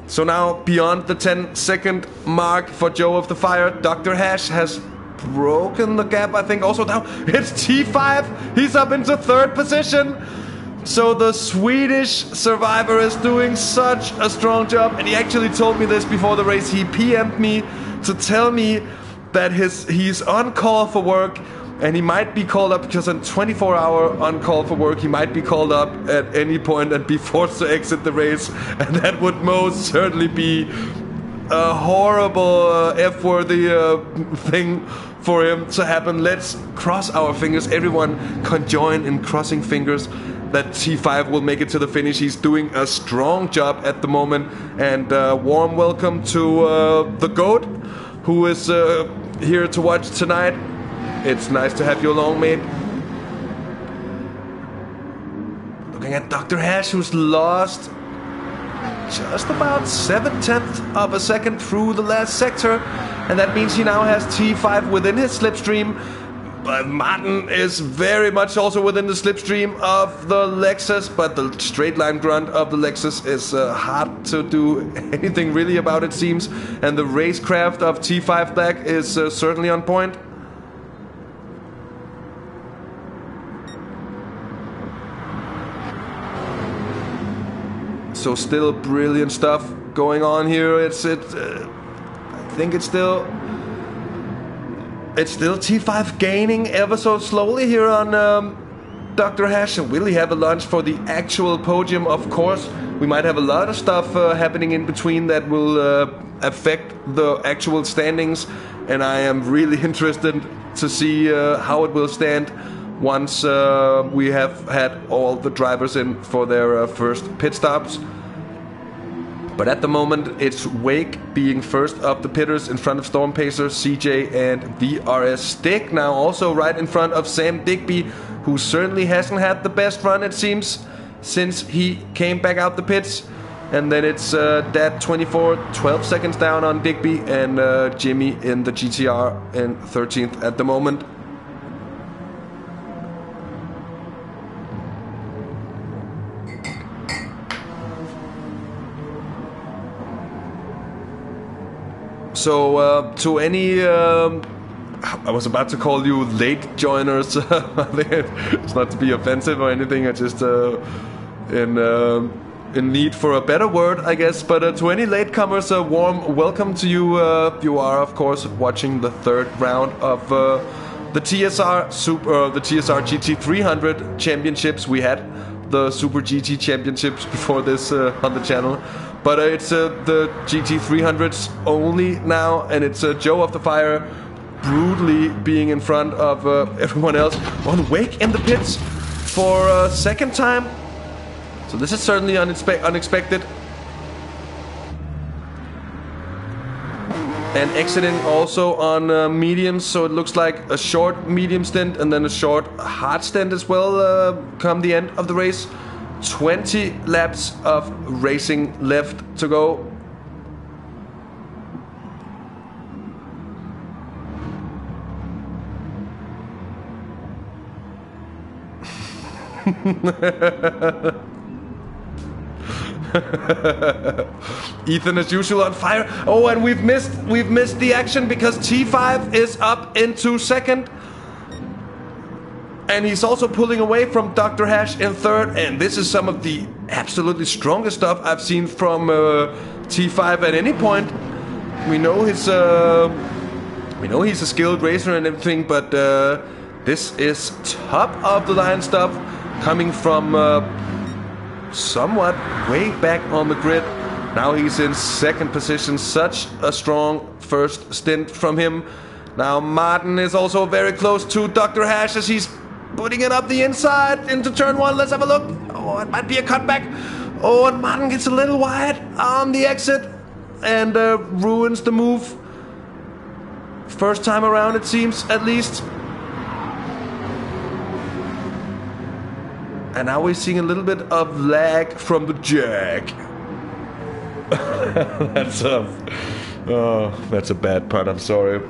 So now, beyond the 10-second mark for Joe of the Fire, Dr. Hash has broken the gap, I think. Also now, it's T5. He's up into third position. So the Swedish survivor is doing such a strong job. And he actually told me this before the race. He PM'd me to tell me that he's on call for work. And he might be called up, because on 24-hour on call for work, he might be called up at any point and be forced to exit the race. And that would most certainly be a horrible, F-worthy thing for him to happen. Let's cross our fingers. Everyone conjoin in crossing fingers that T5 will make it to the finish. He's doing a strong job at the moment. And warm welcome to the GOAT, who is here to watch tonight. It's nice to have you along, mate. Looking at Dr. Hash, who's lost just about 7/10 of a second through the last sector. And that means he now has T5 within his slipstream. But Martin is very much also within the slipstream of the Lexus, but the straight line grunt of the Lexus is hard to do anything really about, it seems. And the racecraft of T5 Black is certainly on point. So still brilliant stuff going on here. I think it's still T5 gaining ever so slowly here on Dr. Hash. And will he have a lunch for the actual podium? Of course, we might have a lot of stuff happening in between that will affect the actual standings. And I am really interested to see how it will stand once we have had all the drivers in for their first pit stops. But at the moment, it's Wake being first of the pitters in front of Storm Pacer, CJ, and VRS Stick. Now also right in front of Sam Digby, who certainly hasn't had the best run, it seems, since he came back out the pits. And then it's Dat 24, 12 seconds down on Digby, and Jimmy in the GTR in 13th at the moment. So to any, I was about to call you late joiners. It's not to be offensive or anything. I just in need for a better word, I guess. But to any latecomers, a warm welcome to you. You are, of course, watching the third round of the TSR GT300 Championships. We had the Super GT Championships before this on the channel. But it's the GT300s only now, and it's Joe of the Fire brutally being in front of everyone else. On Wake in the pits for a second time. So this is certainly unexpected. And exiting also on mediums, so it looks like a short medium stint and then a short hard stint as well come the end of the race. 20 laps of racing left to go. Ethan as usual on fire. Oh, and we've missed the action because T5 is up into second. And he's also pulling away from Dr. Hash in third. And this is some of the absolutely strongest stuff I've seen from T5 at any point. We know he's a skilled racer and everything, but this is top of the line stuff coming from somewhat way back on the grid. Now he's in second position. Such a strong first stint from him. Now Martin is also very close to Dr. Hash as he's putting it up the inside into turn one. Let's have a look. Oh, it might be a cutback. Oh, and Martin gets a little wide on the exit and ruins the move. First time around, it seems, at least. And now we're seeing a little bit of lag from the jack. That's a bad pun, I'm sorry.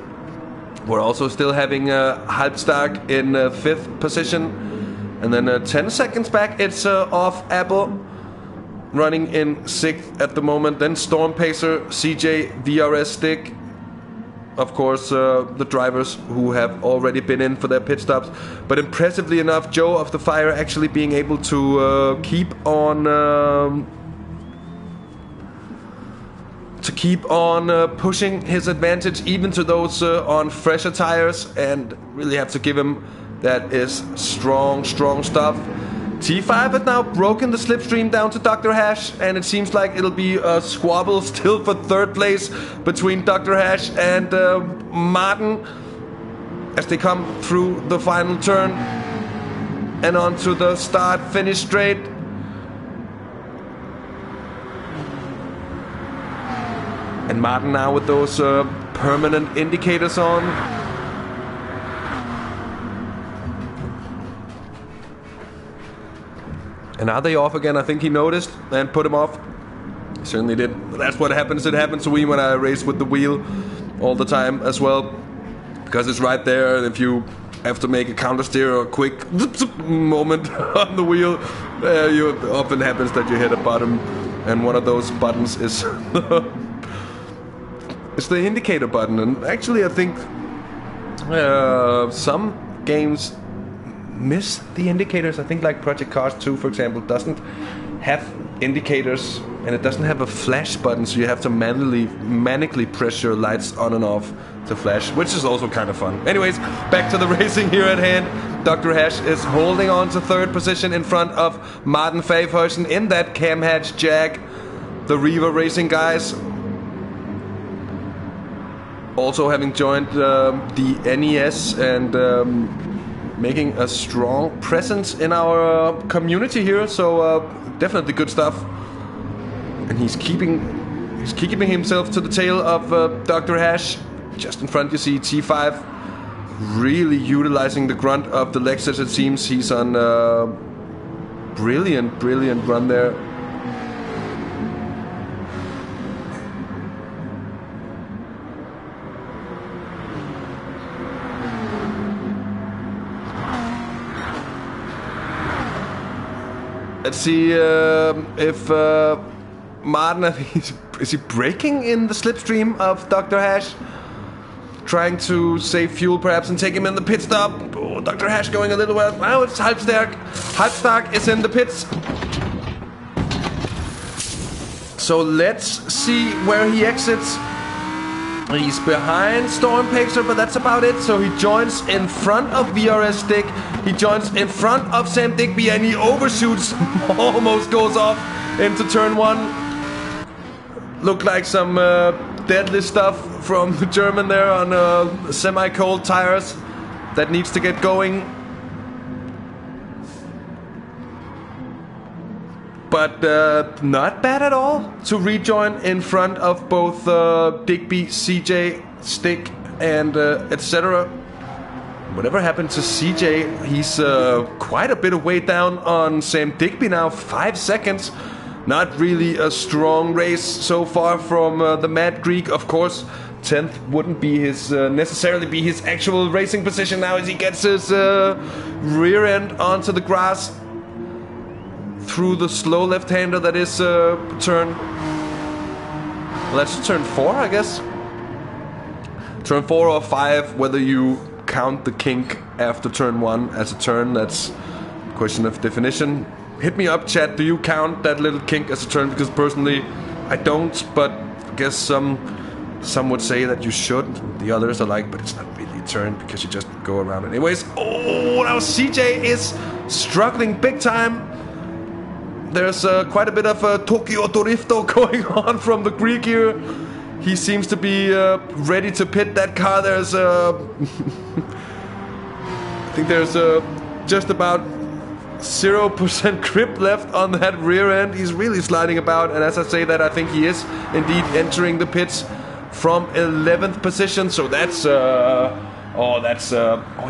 We're also still having Halbstark in 5th position. And then 10 seconds back, it's off Apple, running in 6th at the moment. Then Storm Pacer, CJ, VRS Stick. Of course, the drivers who have already been in for their pit stops. But impressively enough, Joe of the Fire actually being able to keep on pushing his advantage even to those on fresher tires, and really have to give him that is strong stuff. T5 has now broken the slipstream down to Dr. Hash, and it seems like it'll be a squabble still for third place between Dr. Hash and Martin as they come through the final turn and onto the start-finish straight. And Martin now with those permanent indicators on. And are they off again? I think he noticed and put him off. He certainly did. That's what happens. It happens to me when I race with the wheel all the time as well. Because it's right there, and if you have to make a counter steer or a quick moment on the wheel. It often happens that you hit a button, and one of those buttons is it's the indicator button. And actually, I think some games miss the indicators. I think like Project Cars 2, for example, doesn't have indicators, and it doesn't have a flash button, so you have to manually press your lights on and off to flash, which is also kind of fun. Anyways, back to the racing here at hand. Dr. Hash is holding on to third position in front of Martin Favhuisen in that Cam Hatch Jag, the Riva Racing guys. Also having joined the NES and making a strong presence in our community here, so definitely good stuff. And he's keeping himself to the tail of Dr. Hash. Just in front you see T5 really utilizing the grunt of the Lexus. It seems he's on brilliant run there. Let's see if Martin, is he braking in the slipstream of Dr. Hash? Trying to save fuel perhaps and take him in the pit stop. Oh, Dr. Hash going a little well. Now it's Halbstark. Halbstark is in the pits. So let's see where he exits. He's behind Storm Pacer, but that's about it. So he joins in front of VRS Dick. He joins in front of Sam Digby, and he overshoots, almost goes off into turn 1. Looked like some deadly stuff from the German there on semi-cold tires that needs to get going. But not bad at all to rejoin in front of both Digby, CJ, Stick, and etc. Whatever happened to CJ? He's quite a bit of weight down on Sam Digby now, 5 seconds. Not really a strong race so far from the Mad Greek. Of course, 10th wouldn't be his necessarily be his actual racing position now as he gets his rear end onto the grass through the slow left-hander that is turn... Well, that's turn 4, I guess. Turn 4 or 5, whether you count the kink after turn 1 as a turn, that's a question of definition. Hit me up, chat. Do you count that little kink as a turn? Because personally, I don't, but I guess some would say that you should. The others are like, but it's not really a turn because you just go around. Anyways, oh, now CJ is struggling big time. There's quite a bit of Tokyo Dorifto going on from the Greek here. He seems to be ready to pit that car. There's I think there's just about 0% grip left on that rear end. He's really sliding about, and as I say that, I think he is indeed entering the pits from 11th position. So that's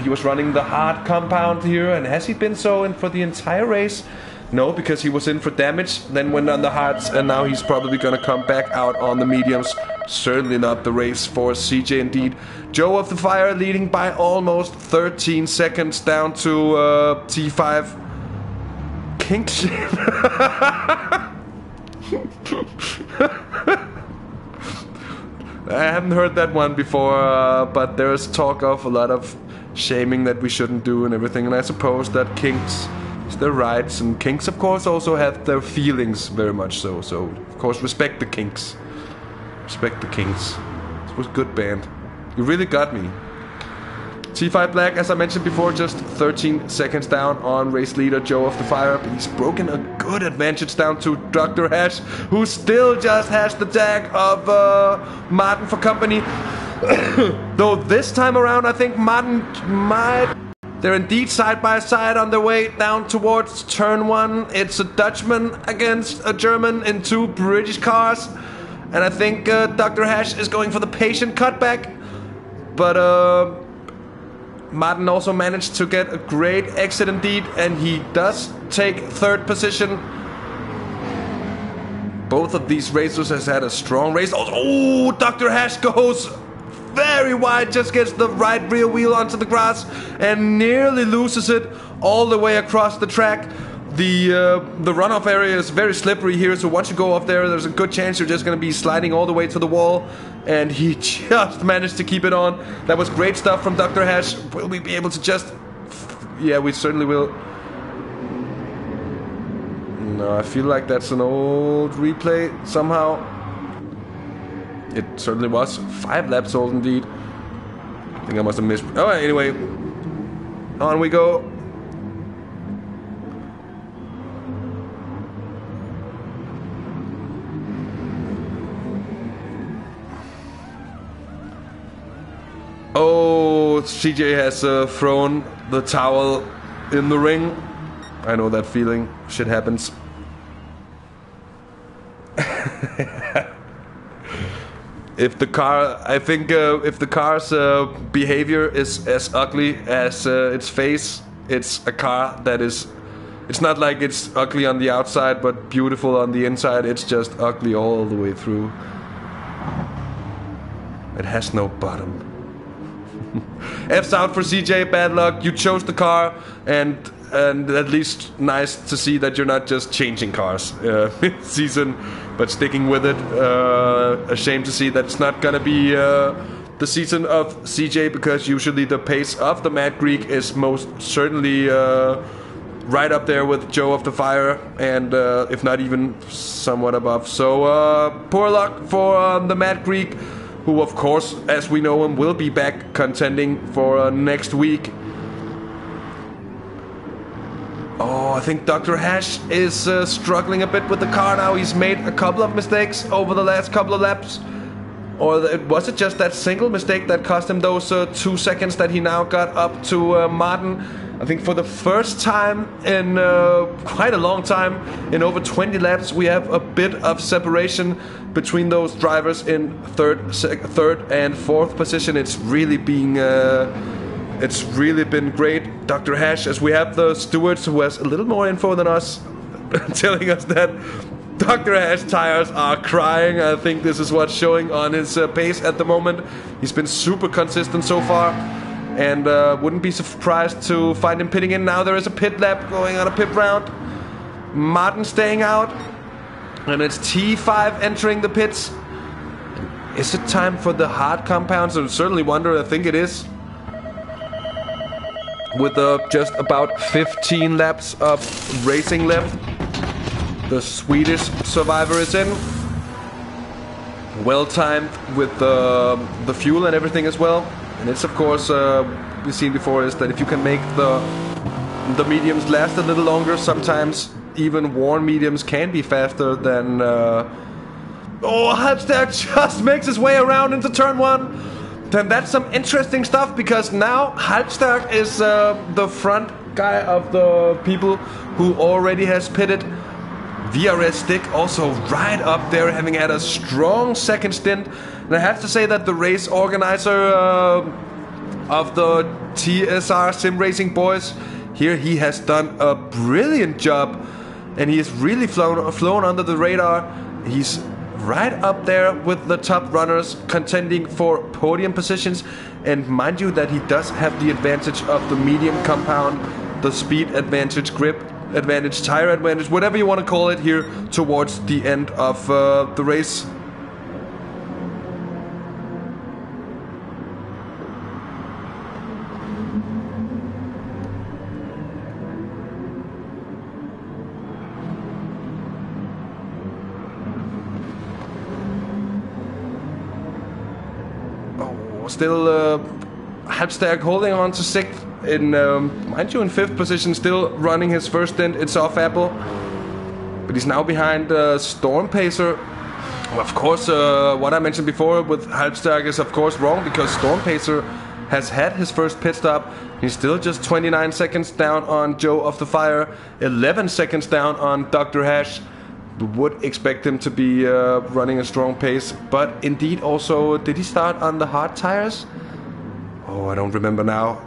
he was running the hard compound here, and has he been so for the entire race? No, because he was in for damage, then went on the hards, and now he's probably gonna come back out on the mediums. Certainly not the race for CJ indeed. Joe of the Fire leading by almost 13 seconds down to T5. King shit. I haven't heard that one before, but there's talk of a lot of shaming that we shouldn't do and everything, and I suppose that kinks their rights, and kinks of course also have their feelings very much so of course respect the kinks. Respect the kinks. This was a good band. You really got me. T5 Black, as I mentioned before, just 13 seconds down on race leader Joe of the Fire, but he's broken a good advantage down to Dr. Hash, who still just has the Jag of Martin for company. Though this time around I think Martin might... They're indeed side by side on their way down towards turn 1. It's a Dutchman against a German in 2 British cars. And I think Dr. Hash is going for the patient cutback. But Martin also managed to get a great exit indeed. And he does take 3rd position. Both of these racers has had a strong race. Oh, Dr. Hash goes very wide, just gets the right rear wheel onto the grass and nearly loses it all the way across the track. The runoff area is very slippery here, so once you go off there, there's a good chance you're just going to be sliding all the way to the wall, and he just managed to keep it on. That was great stuff from Dr. Hash. Will we be able to just... Yeah, we certainly will. No, I feel like that's an old replay somehow. It certainly was 5 laps old indeed. I think I must have missed... Oh, anyway. On we go. Oh, CJ has thrown the towel in the ring. I know that feeling. Shit happens. If the car, I think, if the car's behavior is as ugly as its face, it's a car that is. It's not like it's ugly on the outside, but beautiful on the inside. It's just ugly all the way through. It has no bottom. F's out for CJ, bad luck. You chose the car, and at least nice to see that you're not just changing cars mid-season, but sticking with it. A shame to see that it's not gonna be the season of CJ, because usually the pace of the Mad Greek is most certainly right up there with Joe of the Fire, and if not even somewhat above. So poor luck for the Mad Greek, who of course, as we know him, will be back contending for next week. Oh, I think Dr. Hash is struggling a bit with the car now. He's made a couple of mistakes over the last couple of laps. Or was it just that single mistake that cost him those 2 seconds that he now got up to Martin? I think for the first time in quite a long time, in over 20 laps, we have a bit of separation between those drivers in third and fourth position. It's really been great. Dr. Hash, as we have the stewards who has a little more info than us, telling us that Dr. Hash tires are crying. I think this is what's showing on his pace at the moment. He's been super consistent so far, and wouldn't be surprised to find him pitting in. Now there is a pit lap going on, a pit round. Martin staying out, and it's T5 entering the pits. Is it time for the hard compounds? I certainly wonder. I think it is. With just about 15 laps of racing left, the Swedish survivor is in. Well timed with the fuel and everything as well. And it's of course, we've seen before, is that if you can make the mediums last a little longer, sometimes even worn mediums can be faster than... Oh, Halbstad just makes his way around into turn 1. Then that's some interesting stuff, because now Halbstad is the front guy of the people who already has pitted. VRS Stick also right up there, having had a strong second stint. And I have to say that the race organizer of the TSR Simracing boys here, he has done a brilliant job, and he has really flown under the radar. He's right up there with the top runners contending for podium positions, and mind you that he does have the advantage of the medium compound, the speed advantage, grip advantage, tire advantage, whatever you want to call it here towards the end of the race. Still Halbstad holding on to 6th, in mind you in 5th position, still running his first stint. It's off Apple, but he's now behind Storm Pacer. Well, of course, what I mentioned before with Halbstad is of course wrong, because Storm Pacer has had his first pit stop. He's still just 29 seconds down on Joe of the Fire, 11 seconds down on Dr. Hash. We would expect him to be running a strong pace, but indeed also, did he start on the hard tires? Oh, I don't remember now.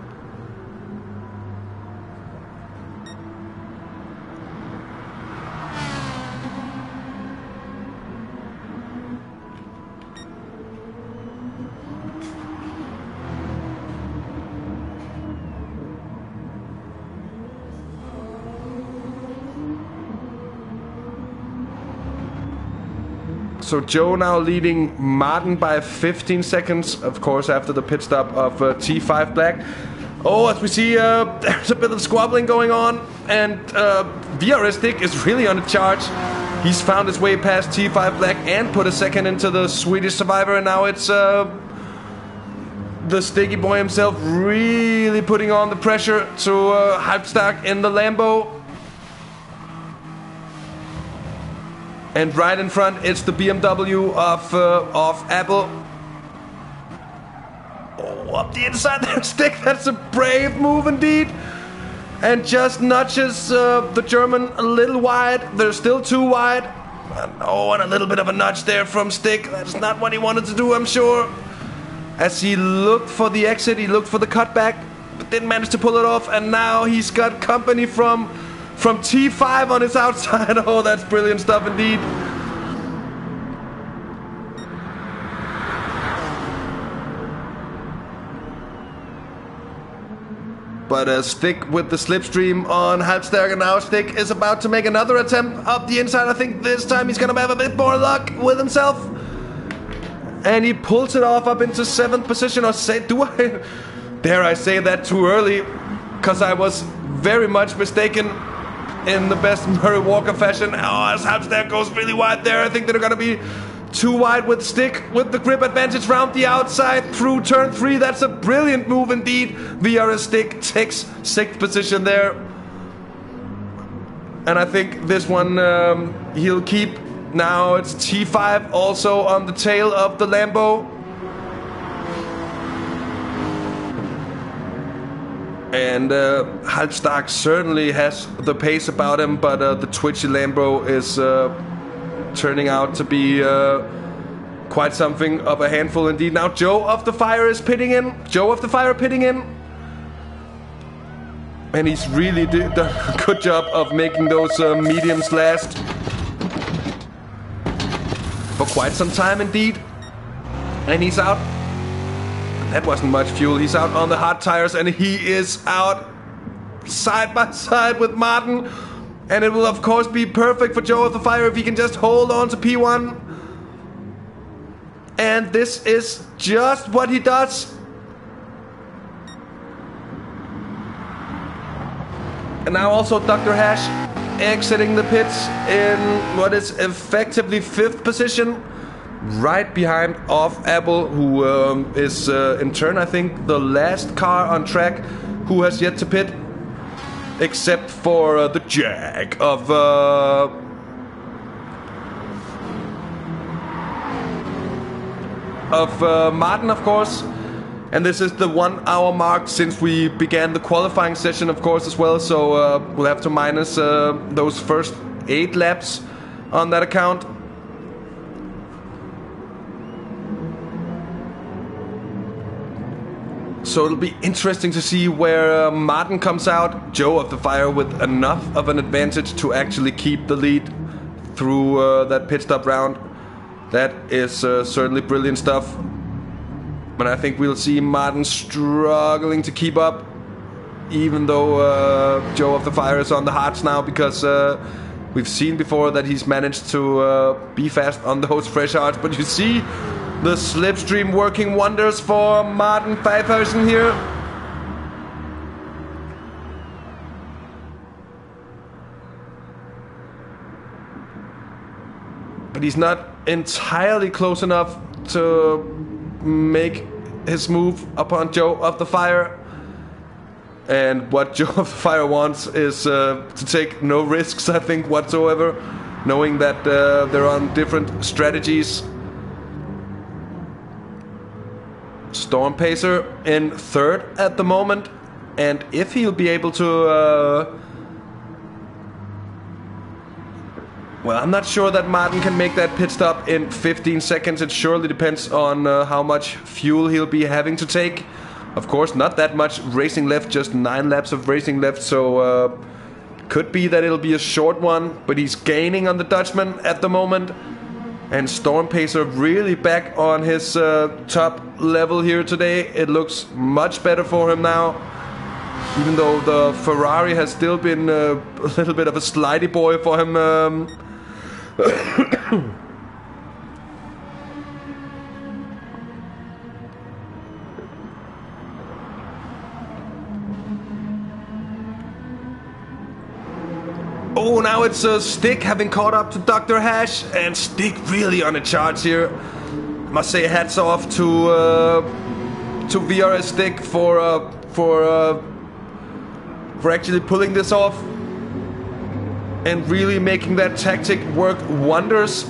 So Joe now leading Martin by 15 seconds, of course, after the pit stop of T5 Black. Oh, as we see, there's a bit of squabbling going on, and VRS Stick is really on the charge. He's found his way past T5 Black and put a second into the Swedish Survivor, and now it's the Sticky Boy himself really putting on the pressure to Halbstag in the Lambo. And right in front, it's the BMW of Apple. Oh, up the inside there, Stick. That's a brave move indeed. And just nudges the German a little wide. They're still too wide. And a little bit of a nudge there from Stick. That's not what he wanted to do, I'm sure. As he looked for the exit, he looked for the cutback, but didn't manage to pull it off. And now he's got company from T5 on his outside. Oh, that's brilliant stuff indeed. But Stick with the slipstream on Halbstag, and now Stick is about to make another attempt up the inside. I think this time he's gonna have a bit more luck with himself. And he pulls it off up into 7th position, or dare I say that too early? Because I was very much mistaken in the best Murray Walker fashion. Oh, as Halbstag goes really wide there, I think they're gonna be too wide with Stick, with the grip advantage round the outside through turn 3. That's a brilliant move indeed. VRS Stick takes 6th position there. And I think this one he'll keep. Now it's T5 also on the tail of the Lambo. And Halbstag certainly has the pace about him, but the twitchy Lambo is turning out to be quite something of a handful indeed. Now Joe of the Fire is pitting in. Joe of the Fire pitting in. And he's really done a good job of making those mediums last for quite some time indeed. And he's out. That wasn't much fuel. He's out on the hot tires, and he is out side by side with Martin. And it will of course be perfect for Joe of the Fire if he can just hold on to P1. And this is just what he does. And now also Dr. Hash exiting the pits in what is effectively 5th position, right behind Off Apple, who is in turn I think the last car on track who has yet to pit, except for the Jag of Martin, of course. And this is the 1 hour mark since we began the qualifying session, of course, as well. So we'll have to minus those first 8 laps on that account. So it'll be interesting to see where Martin comes out. Joe of the Fire with enough of an advantage to actually keep the lead through that pit stop round. That is certainly brilliant stuff. But I think we'll see Martin struggling to keep up, even though Joe of the Fire is on the hards now, because we've seen before that he's managed to be fast on those fresh hards. But you see the slipstream working wonders for Martin Pfeiffersen here. But he's not entirely close enough to make his move upon Joe of the Fire. And what Joe of the Fire wants is to take no risks, I think, whatsoever, knowing that they're on different strategies. Storm Pacer in 3rd at the moment, and if he'll be able to well, I'm not sure that Martin can make that pit stop in 15 seconds. It surely depends on how much fuel he'll be having to take. Of course, not that much racing left, just 9 laps of racing left, so could be that it'll be a short one, but he's gaining on the Dutchman at the moment. And Storm Pacer really back on his top level here today. It looks much better for him now, even though the Ferrari has still been a little bit of a slidey boy for him. Oh, now it's Stick having caught up to Dr. Hash, and Stick really on a charge here. I must say hats off to VRS Stick for actually pulling this off and really making that tactic work wonders.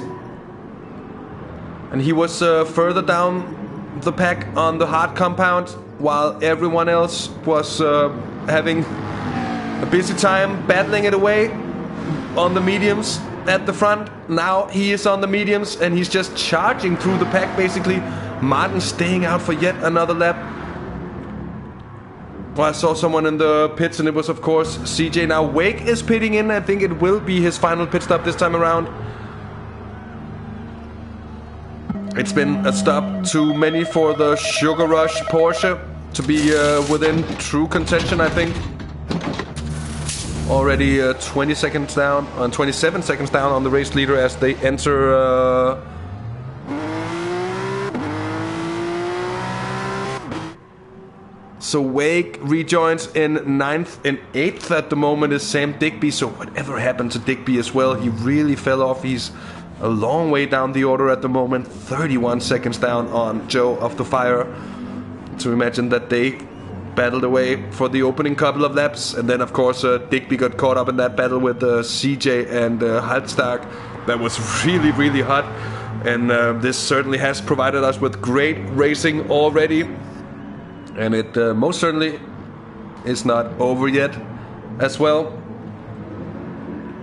And he was further down the pack on the hard compound, while everyone else was having a busy time battling it away on the mediums at the front. Now he is on the mediums and he's just charging through the pack basically. Martin staying out for yet another lap. Well, I saw someone in the pits and it was of course CJ. Now Wake is pitting in. I think it will be his final pit stop this time around. It's been a stop too many for the Sugar Rush Porsche to be within true contention, I think. Already 20 seconds down, 27 seconds down on the race leader as they enter. So Wake rejoins in 9th and 8th at the moment is Sam Digby. So whatever happened to Digby as well, he really fell off. He's a long way down the order at the moment, 31 seconds down on Joe of the Fire. So imagine that they battled away for the opening couple of laps, and then of course Digby got caught up in that battle with CJ and Haltstag. That was really hot, and this certainly has provided us with great racing already, and it most certainly is not over yet as well.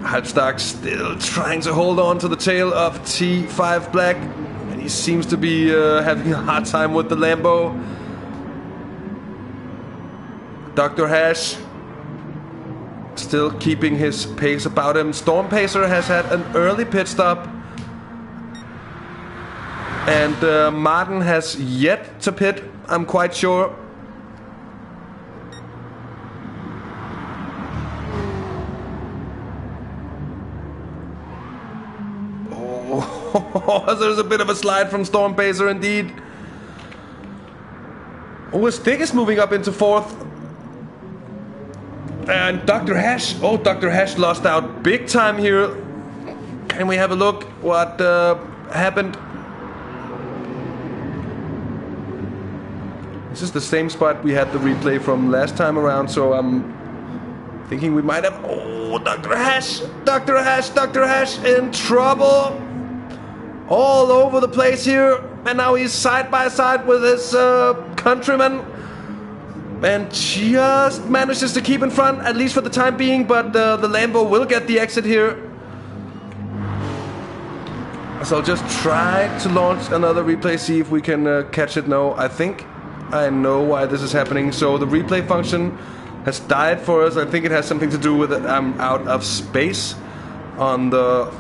Haltstag still trying to hold on to the tail of T5 Black, and he seems to be having a hard time with the Lambo. Dr. Hash still keeping his pace about him. Storm Pacer has had an early pit stop, and Martin has yet to pit, I'm quite sure. Oh, there's a bit of a slide from Storm Pacer indeed. Oh, Stick is moving up into 4th. And Dr. Hash, oh, Dr. Hash lost out big time here. Can we have a look what happened? This is the same spot we had the replay from last time around, so I'm thinking we might have... Oh, Dr. Hash in trouble. All over the place here. And now he's side by side with his countryman. And just manages to keep in front, at least for the time being, but the Lambo will get the exit here. So I'll just try to launch another replay, see if we can catch it. No, I think I know why this is happening. So the replay function has died for us. I think it has something to do with it. I'm out of space on the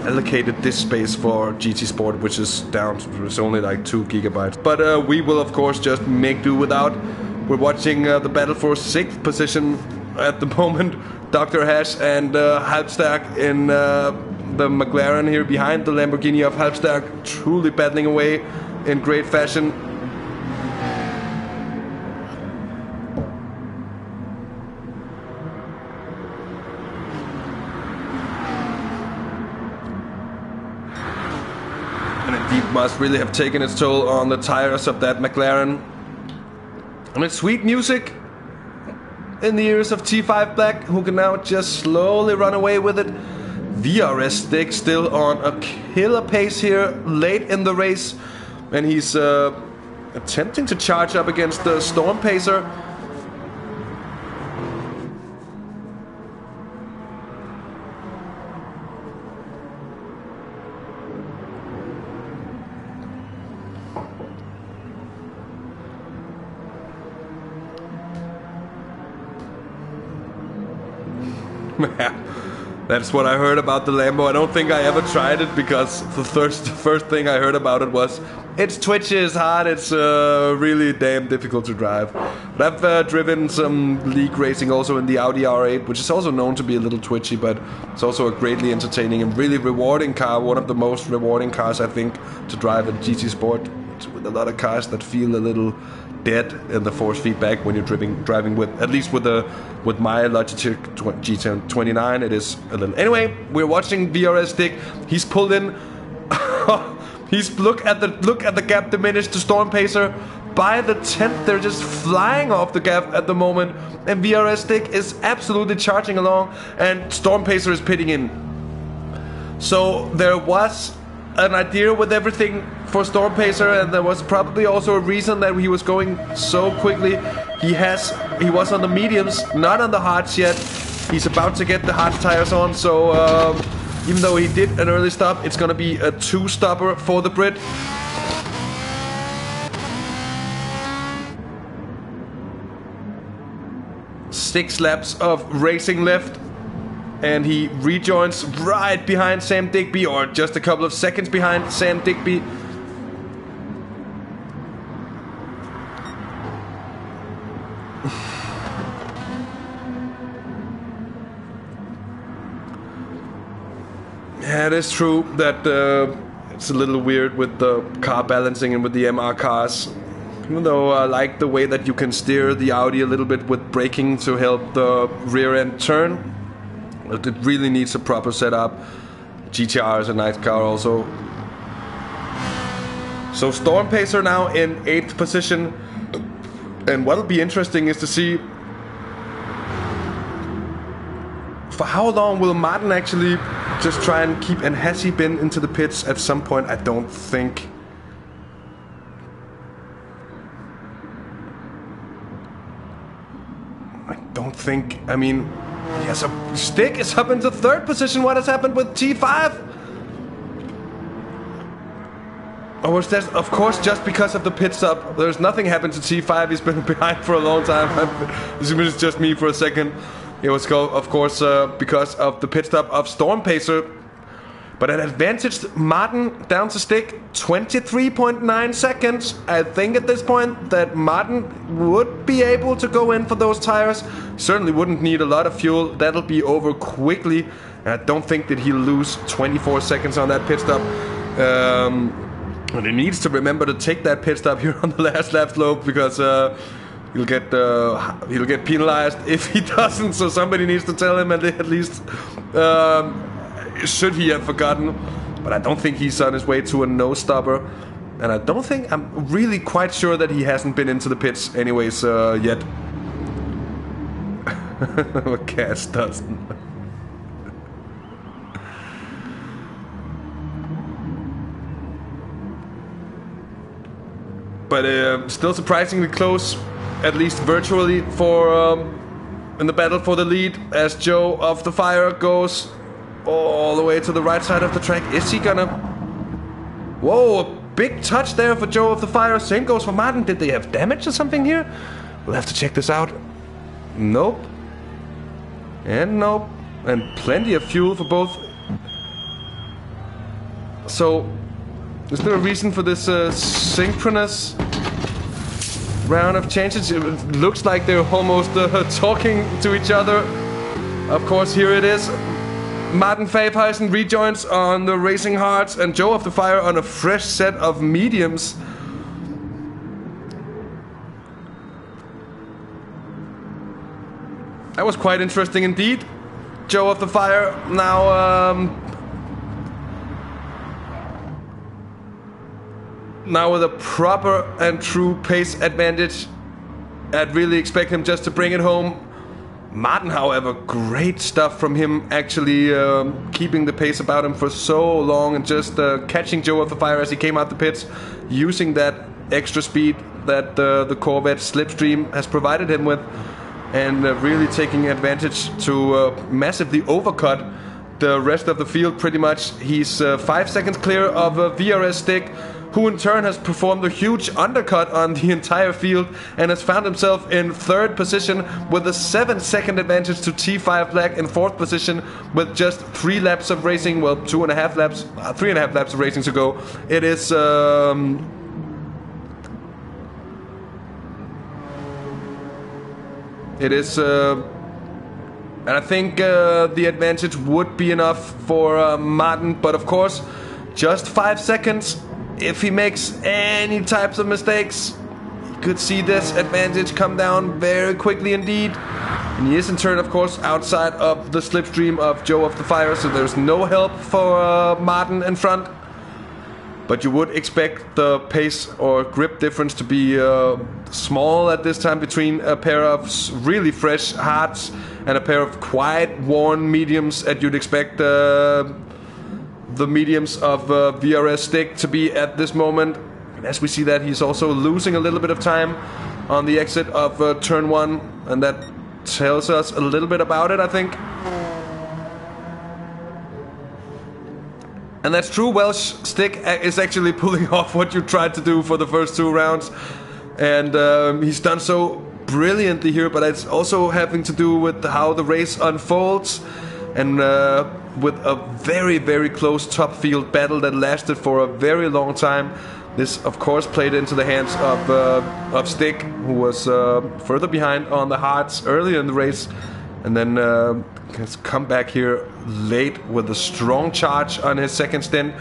allocated disk space for GT Sport, which is down. It's only like 2 gigabytes. But we will of course just make do without. We're watching the battle for 6th position at the moment. Dr. Hash and Halbstag in the McLaren here behind the Lamborghini of Halbstag, truly battling away in great fashion. Must really have taken its toll on the tires of that McLaren. And it's sweet music in the ears of T5 Black, who can now just slowly run away with it. VRS Stick still on a killer pace here late in the race, and he's attempting to charge up against the Storm Pacer. That's what I heard about the Lambo. I don't think I ever tried it because the first thing I heard about it was it's twitchy, it's hard, it's really damn difficult to drive. But I've driven some league racing also in the Audi R8, which is also known to be a little twitchy, but it's also a greatly entertaining and really rewarding car. One of the most rewarding cars, I think, to drive at GT Sport. with a lot of cars that feel a little dead in the force feedback when you're driving with, at least with my Logitech GT29, it is a little. Anyway, we're watching VRS Stick. He's pulled in. Look at the gap diminish to Storm Pacer. By the 10th, they're just flying off the gap at the moment, and VRS Stick is absolutely charging along, and Storm Pacer is pitting in. So there was an idea with everything for Storm Pacer, and there was probably also a reason that he was going so quickly. He was on the mediums, not on the hards yet. He's about to get the hard tires on, so even though he did an early stop, it's gonna be a 2-stopper for the Brit. Six laps of racing left, and he rejoins right behind Sam Digby, or just a couple of seconds behind Sam Digby. Yeah, it is true that it's a little weird with the car balancing and with the MR cars. Even though I like the way that you can steer the Audi a little bit with braking to help the rear end turn. It really needs a proper setup. GTR is a nice car also. So Storm Pacer now in 8th position. And what'll be interesting is to see for how long will Martin actually just try and keep, and has he been into the pits at some point? I don't think. I mean, yes, Stick is up into 3rd position. What has happened with T5? Or was that, of course, just because of the pit stop? There's nothing happened to T5. He's been behind for a long time. Assuming it's just me for a second. It was, of course, because of the pit stop of Storm Pacer. But an advantaged Martin down to Stick, 23.9 seconds. I think at this point that Martin would be able to go in for those tires. Certainly wouldn't need a lot of fuel. That'll be over quickly. And I don't think that he'll lose 24 seconds on that pit stop. And he needs to remember to take that pit stop here on the last lap slope, because he'll get penalized if he doesn't. So somebody needs to tell him at least. Should he have forgotten? But I don't think he's on his way to a no-stopper. And I'm really quite sure that he hasn't been into the pits anyways yet. Cass doesn't. But still surprisingly close, at least virtually, for in the battle for the lead, as Joe of the Fire goes all the way to the right side of the track. Is he gonna... Whoa, a big touch there for Joe of the Fire. Same goes for Martin. Did they have damage or something here? We'll have to check this out. Nope. And nope. And plenty of fuel for both. So, is there a reason for this synchronous round of changes? It looks like they're almost talking to each other. Of course, here it is. Martin Fabheisen rejoins on the racing hards, and Joe of the Fire on a fresh set of mediums. That was quite interesting indeed. Joe of the Fire now with a proper and true pace advantage. I'd really expect him just to bring it home. Martin, however, great stuff from him, actually keeping the pace about him for so long and just catching Joe of the Fire as he came out the pits, using that extra speed that the Corvette Slipstream has provided him with, and really taking advantage to massively overcut the rest of the field pretty much. He's 5 seconds clear of a VRS Stick, who in turn has performed a huge undercut on the entire field and has found himself in 3rd position with a 7-second advantage to T5 Black in 4th position with just 3 laps of racing, well, 3.5 laps of racing to go. It is and I think the advantage would be enough for Martin, but of course, just 5 seconds if he makes any types of mistakes, you could see this advantage come down very quickly indeed. And he is in turn, of course, outside of the slipstream of Joe of the Fire, so there's no help for Martin in front. But you would expect the pace or grip difference to be small at this time between a pair of really fresh hards and a pair of quite worn mediums that you'd expect the mediums of VRS stick to be at this moment. And as we see that, he's also losing a little bit of time on the exit of turn 1, and that tells us a little bit about it, I think. And that's true, Welsh stick is actually pulling off what you tried to do for the first 2 rounds. And he's done so brilliantly here, but it's also having to do with how the race unfolds. And with a very, very close top field battle that lasted for a very long time. This, of course, played into the hands of Stick, who was further behind on the hards earlier in the race. And then has come back here late with a strong charge on his second stint,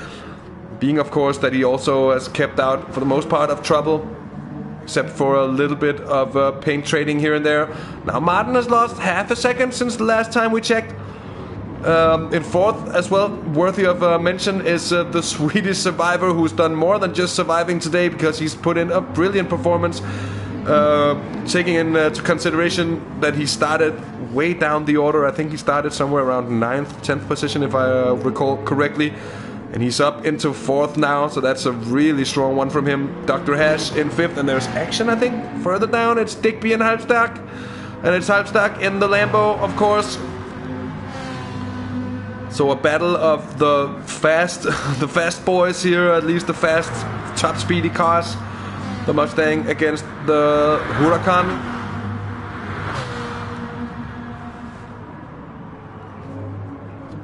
being of course that he also has kept out for the most part of trouble, except for a little bit of paint trading here and there. Now Martin has lost half a second since the last time we checked. In fourth as well, worthy of mention, is the Swedish survivor, who's done more than just surviving today, because he's put in a brilliant performance. Taking into consideration that he started way down the order. I think he started somewhere around 9th, 10th position if I recall correctly. And he's up into 4th now, so that's a really strong one from him. Dr. Hash in 5th, and there's action, I think, further down. It's Digby and Halbstack. And it's Halbstack in the Lambo, of course. So a battle of the fast boys here, at least the fast top speedy cars. The Mustang against the Huracan.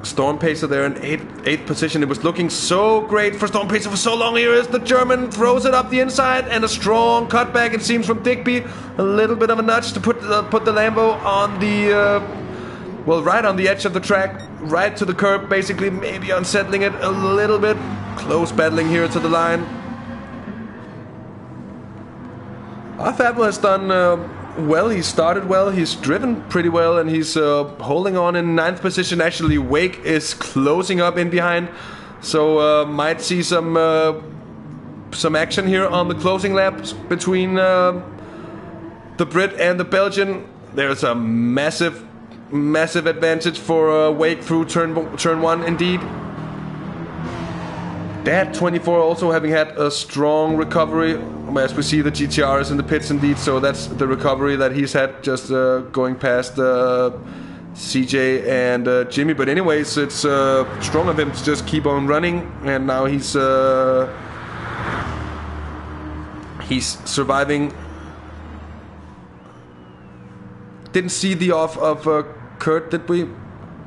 Storm Pacer there in 8th position. It was looking so great for Storm Pacer for so long. Here is the German, throws it up the inside, and a strong cutback, it seems, from Digby. A little bit of a nudge to put the Lambo on the right on the edge of the track, right to the curb, basically, maybe unsettling it a little bit. Close battling here to the line. Fabio has done well. He started well, he's driven pretty well, and he's holding on in 9th position. Actually, Wake is closing up in behind, so might see some action here on the closing laps between the Brit and the Belgian. There's a massive advantage for Wake through turn 1 indeed. Dad 24 also having had a strong recovery, as we see the GTR is in the pits indeed, so that's the recovery that he's had, just going past CJ and Jimmy. But anyways, it's strong of him to just keep on running, and now he's surviving. Didn't see the off of Kurt, did we?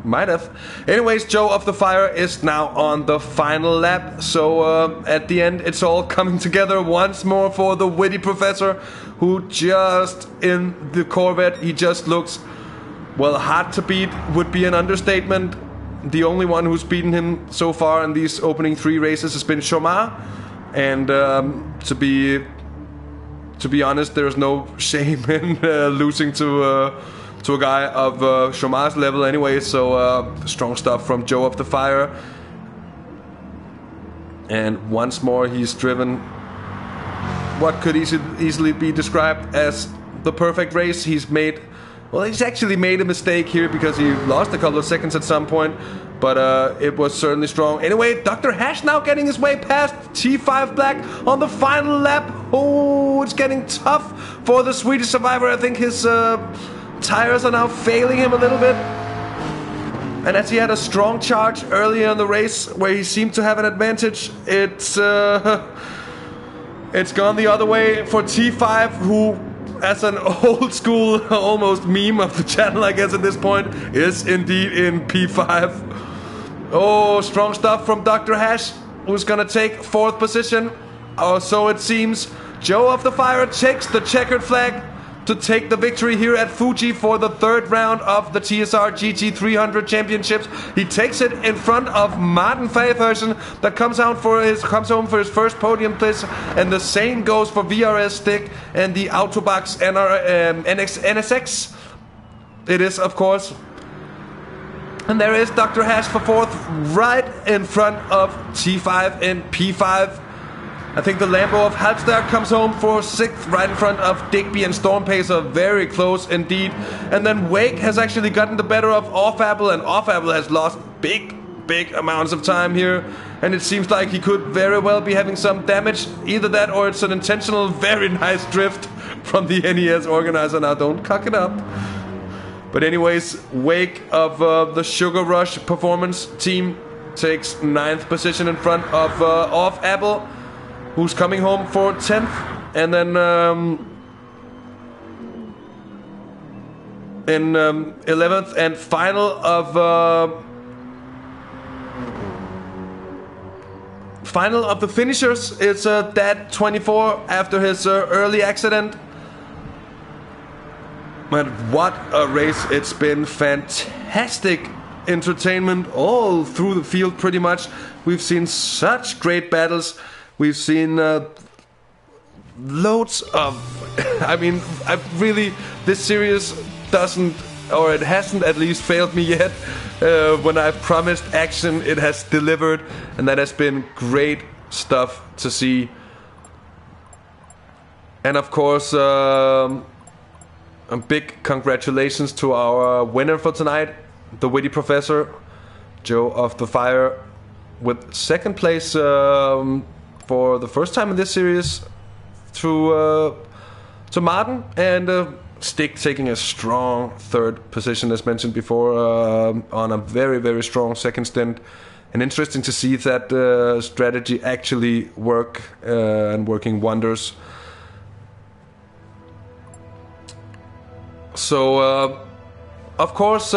Might have. Anyways, Joe of the Fire is now on the final lap. So at the end, it's all coming together once more for the witty professor, who just in the Corvette, he just looks, well, hard to beat would be an understatement. The only one who's beaten him so far in these opening 3 races has been Chomar. And to be honest, there's no shame in losing to a guy of Chomar's level anyway. So strong stuff from Joe of the Fire. And once more he's driven what could easily be described as the perfect race. He's actually made a mistake here because he lost a couple of seconds at some point, but it was certainly strong. Anyway, Dr. Hash now getting his way past T5 Black on the final lap. Oh, it's getting tough for the Swedish survivor. I think his tires are now failing him a little bit. And as he had a strong charge earlier in the race where he seemed to have an advantage, it's gone the other way for T5, who, as an old school almost meme of the channel, I guess at this point, is indeed in P5. Oh, strong stuff from Dr. Hash, who's gonna take 4th position, or so it seems. Joe of the Fire takes the checkered flag, to take the victory here at Fuji for the third round of the TSR GT300 Championships. He takes it in front of Martin Fagersen that comes home for his first podium place, and the same goes for VRS Stick and the Autobox NSX. It is, of course. And there is Dr. Hash for fourth, right in front of T5 and P5. I think the Lambo of Halbstad comes home for sixth, right in front of Digby and Stormpacer, very close indeed. And then Wake has actually gotten the better of Off-Apple, and Off-Apple has lost big amounts of time here. And it seems like he could very well be having some damage. Either that or it's an intentional, very nice drift from the NES organizer. Now don't cock it up. But anyways, Wake of the Sugar Rush Performance team takes 9th position in front of Off-Apple, who's coming home for 10th. And then in 11th and final of the finishers is Dad 24 after his early accident. But what a race it's been. Fantastic entertainment all through the field pretty much. We've seen such great battles. We've seen loads of... I mean, this series doesn't, or it hasn't at least failed me yet. When I've promised action, it has delivered, and that has been great stuff to see. And of course, a big congratulations to our winner for tonight, the Witty Professor, Joe of the Fire, with second place for the first time in this series to Martin, and Stick taking a strong third position, as mentioned before, on a very strong second stint. And interesting to see that strategy actually work and working wonders. So, of course,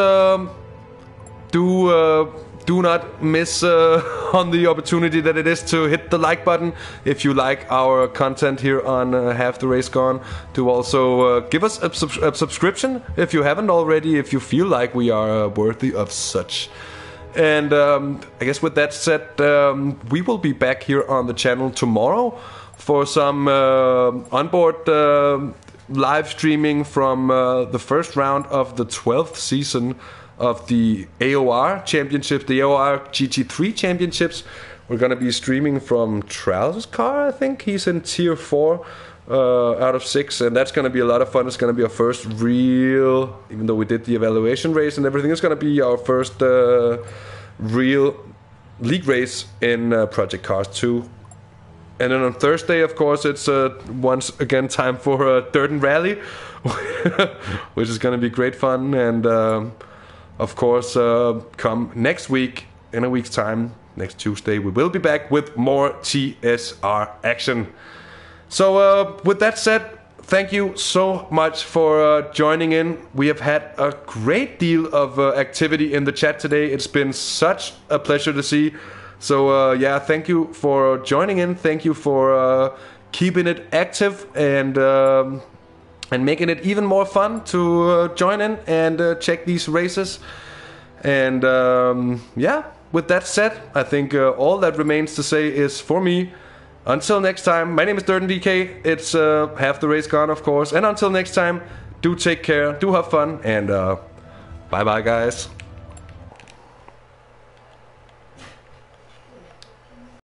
do not miss on the opportunity that it is to hit the like button if you like our content here on Half the Race Gone. To also give us a subscription if you haven't already, if you feel like we are worthy of such. And I guess with that said, we will be back here on the channel tomorrow for some onboard live streaming from the first round of the 12th season of the AOR Championships, the AOR GT3 Championships. We're going to be streaming from Trow's car, I think. He's in Tier 4 out of 6, and that's going to be a lot of fun. It's going to be our first real, even though we did the evaluation race and everything, it's going to be our first real league race in Project Cars 2. And then on Thursday, of course, it's once again time for a Dirten Rally, which is going to be great fun. And of course, come next week, in a week's time, next Tuesday, we will be back with more TSR action. So with that said, thank you so much for joining in. We have had a great deal of activity in the chat today. It's been such a pleasure to see. So yeah, thank you for joining in. Thank you for keeping it active and making it even more fun to join in and check these races. And yeah, with that said, I think all that remains to say is, for me, until next time, my name is DirtenDK. It's Half the Race Gone, of course. And until next time, do take care, do have fun, and bye-bye, guys.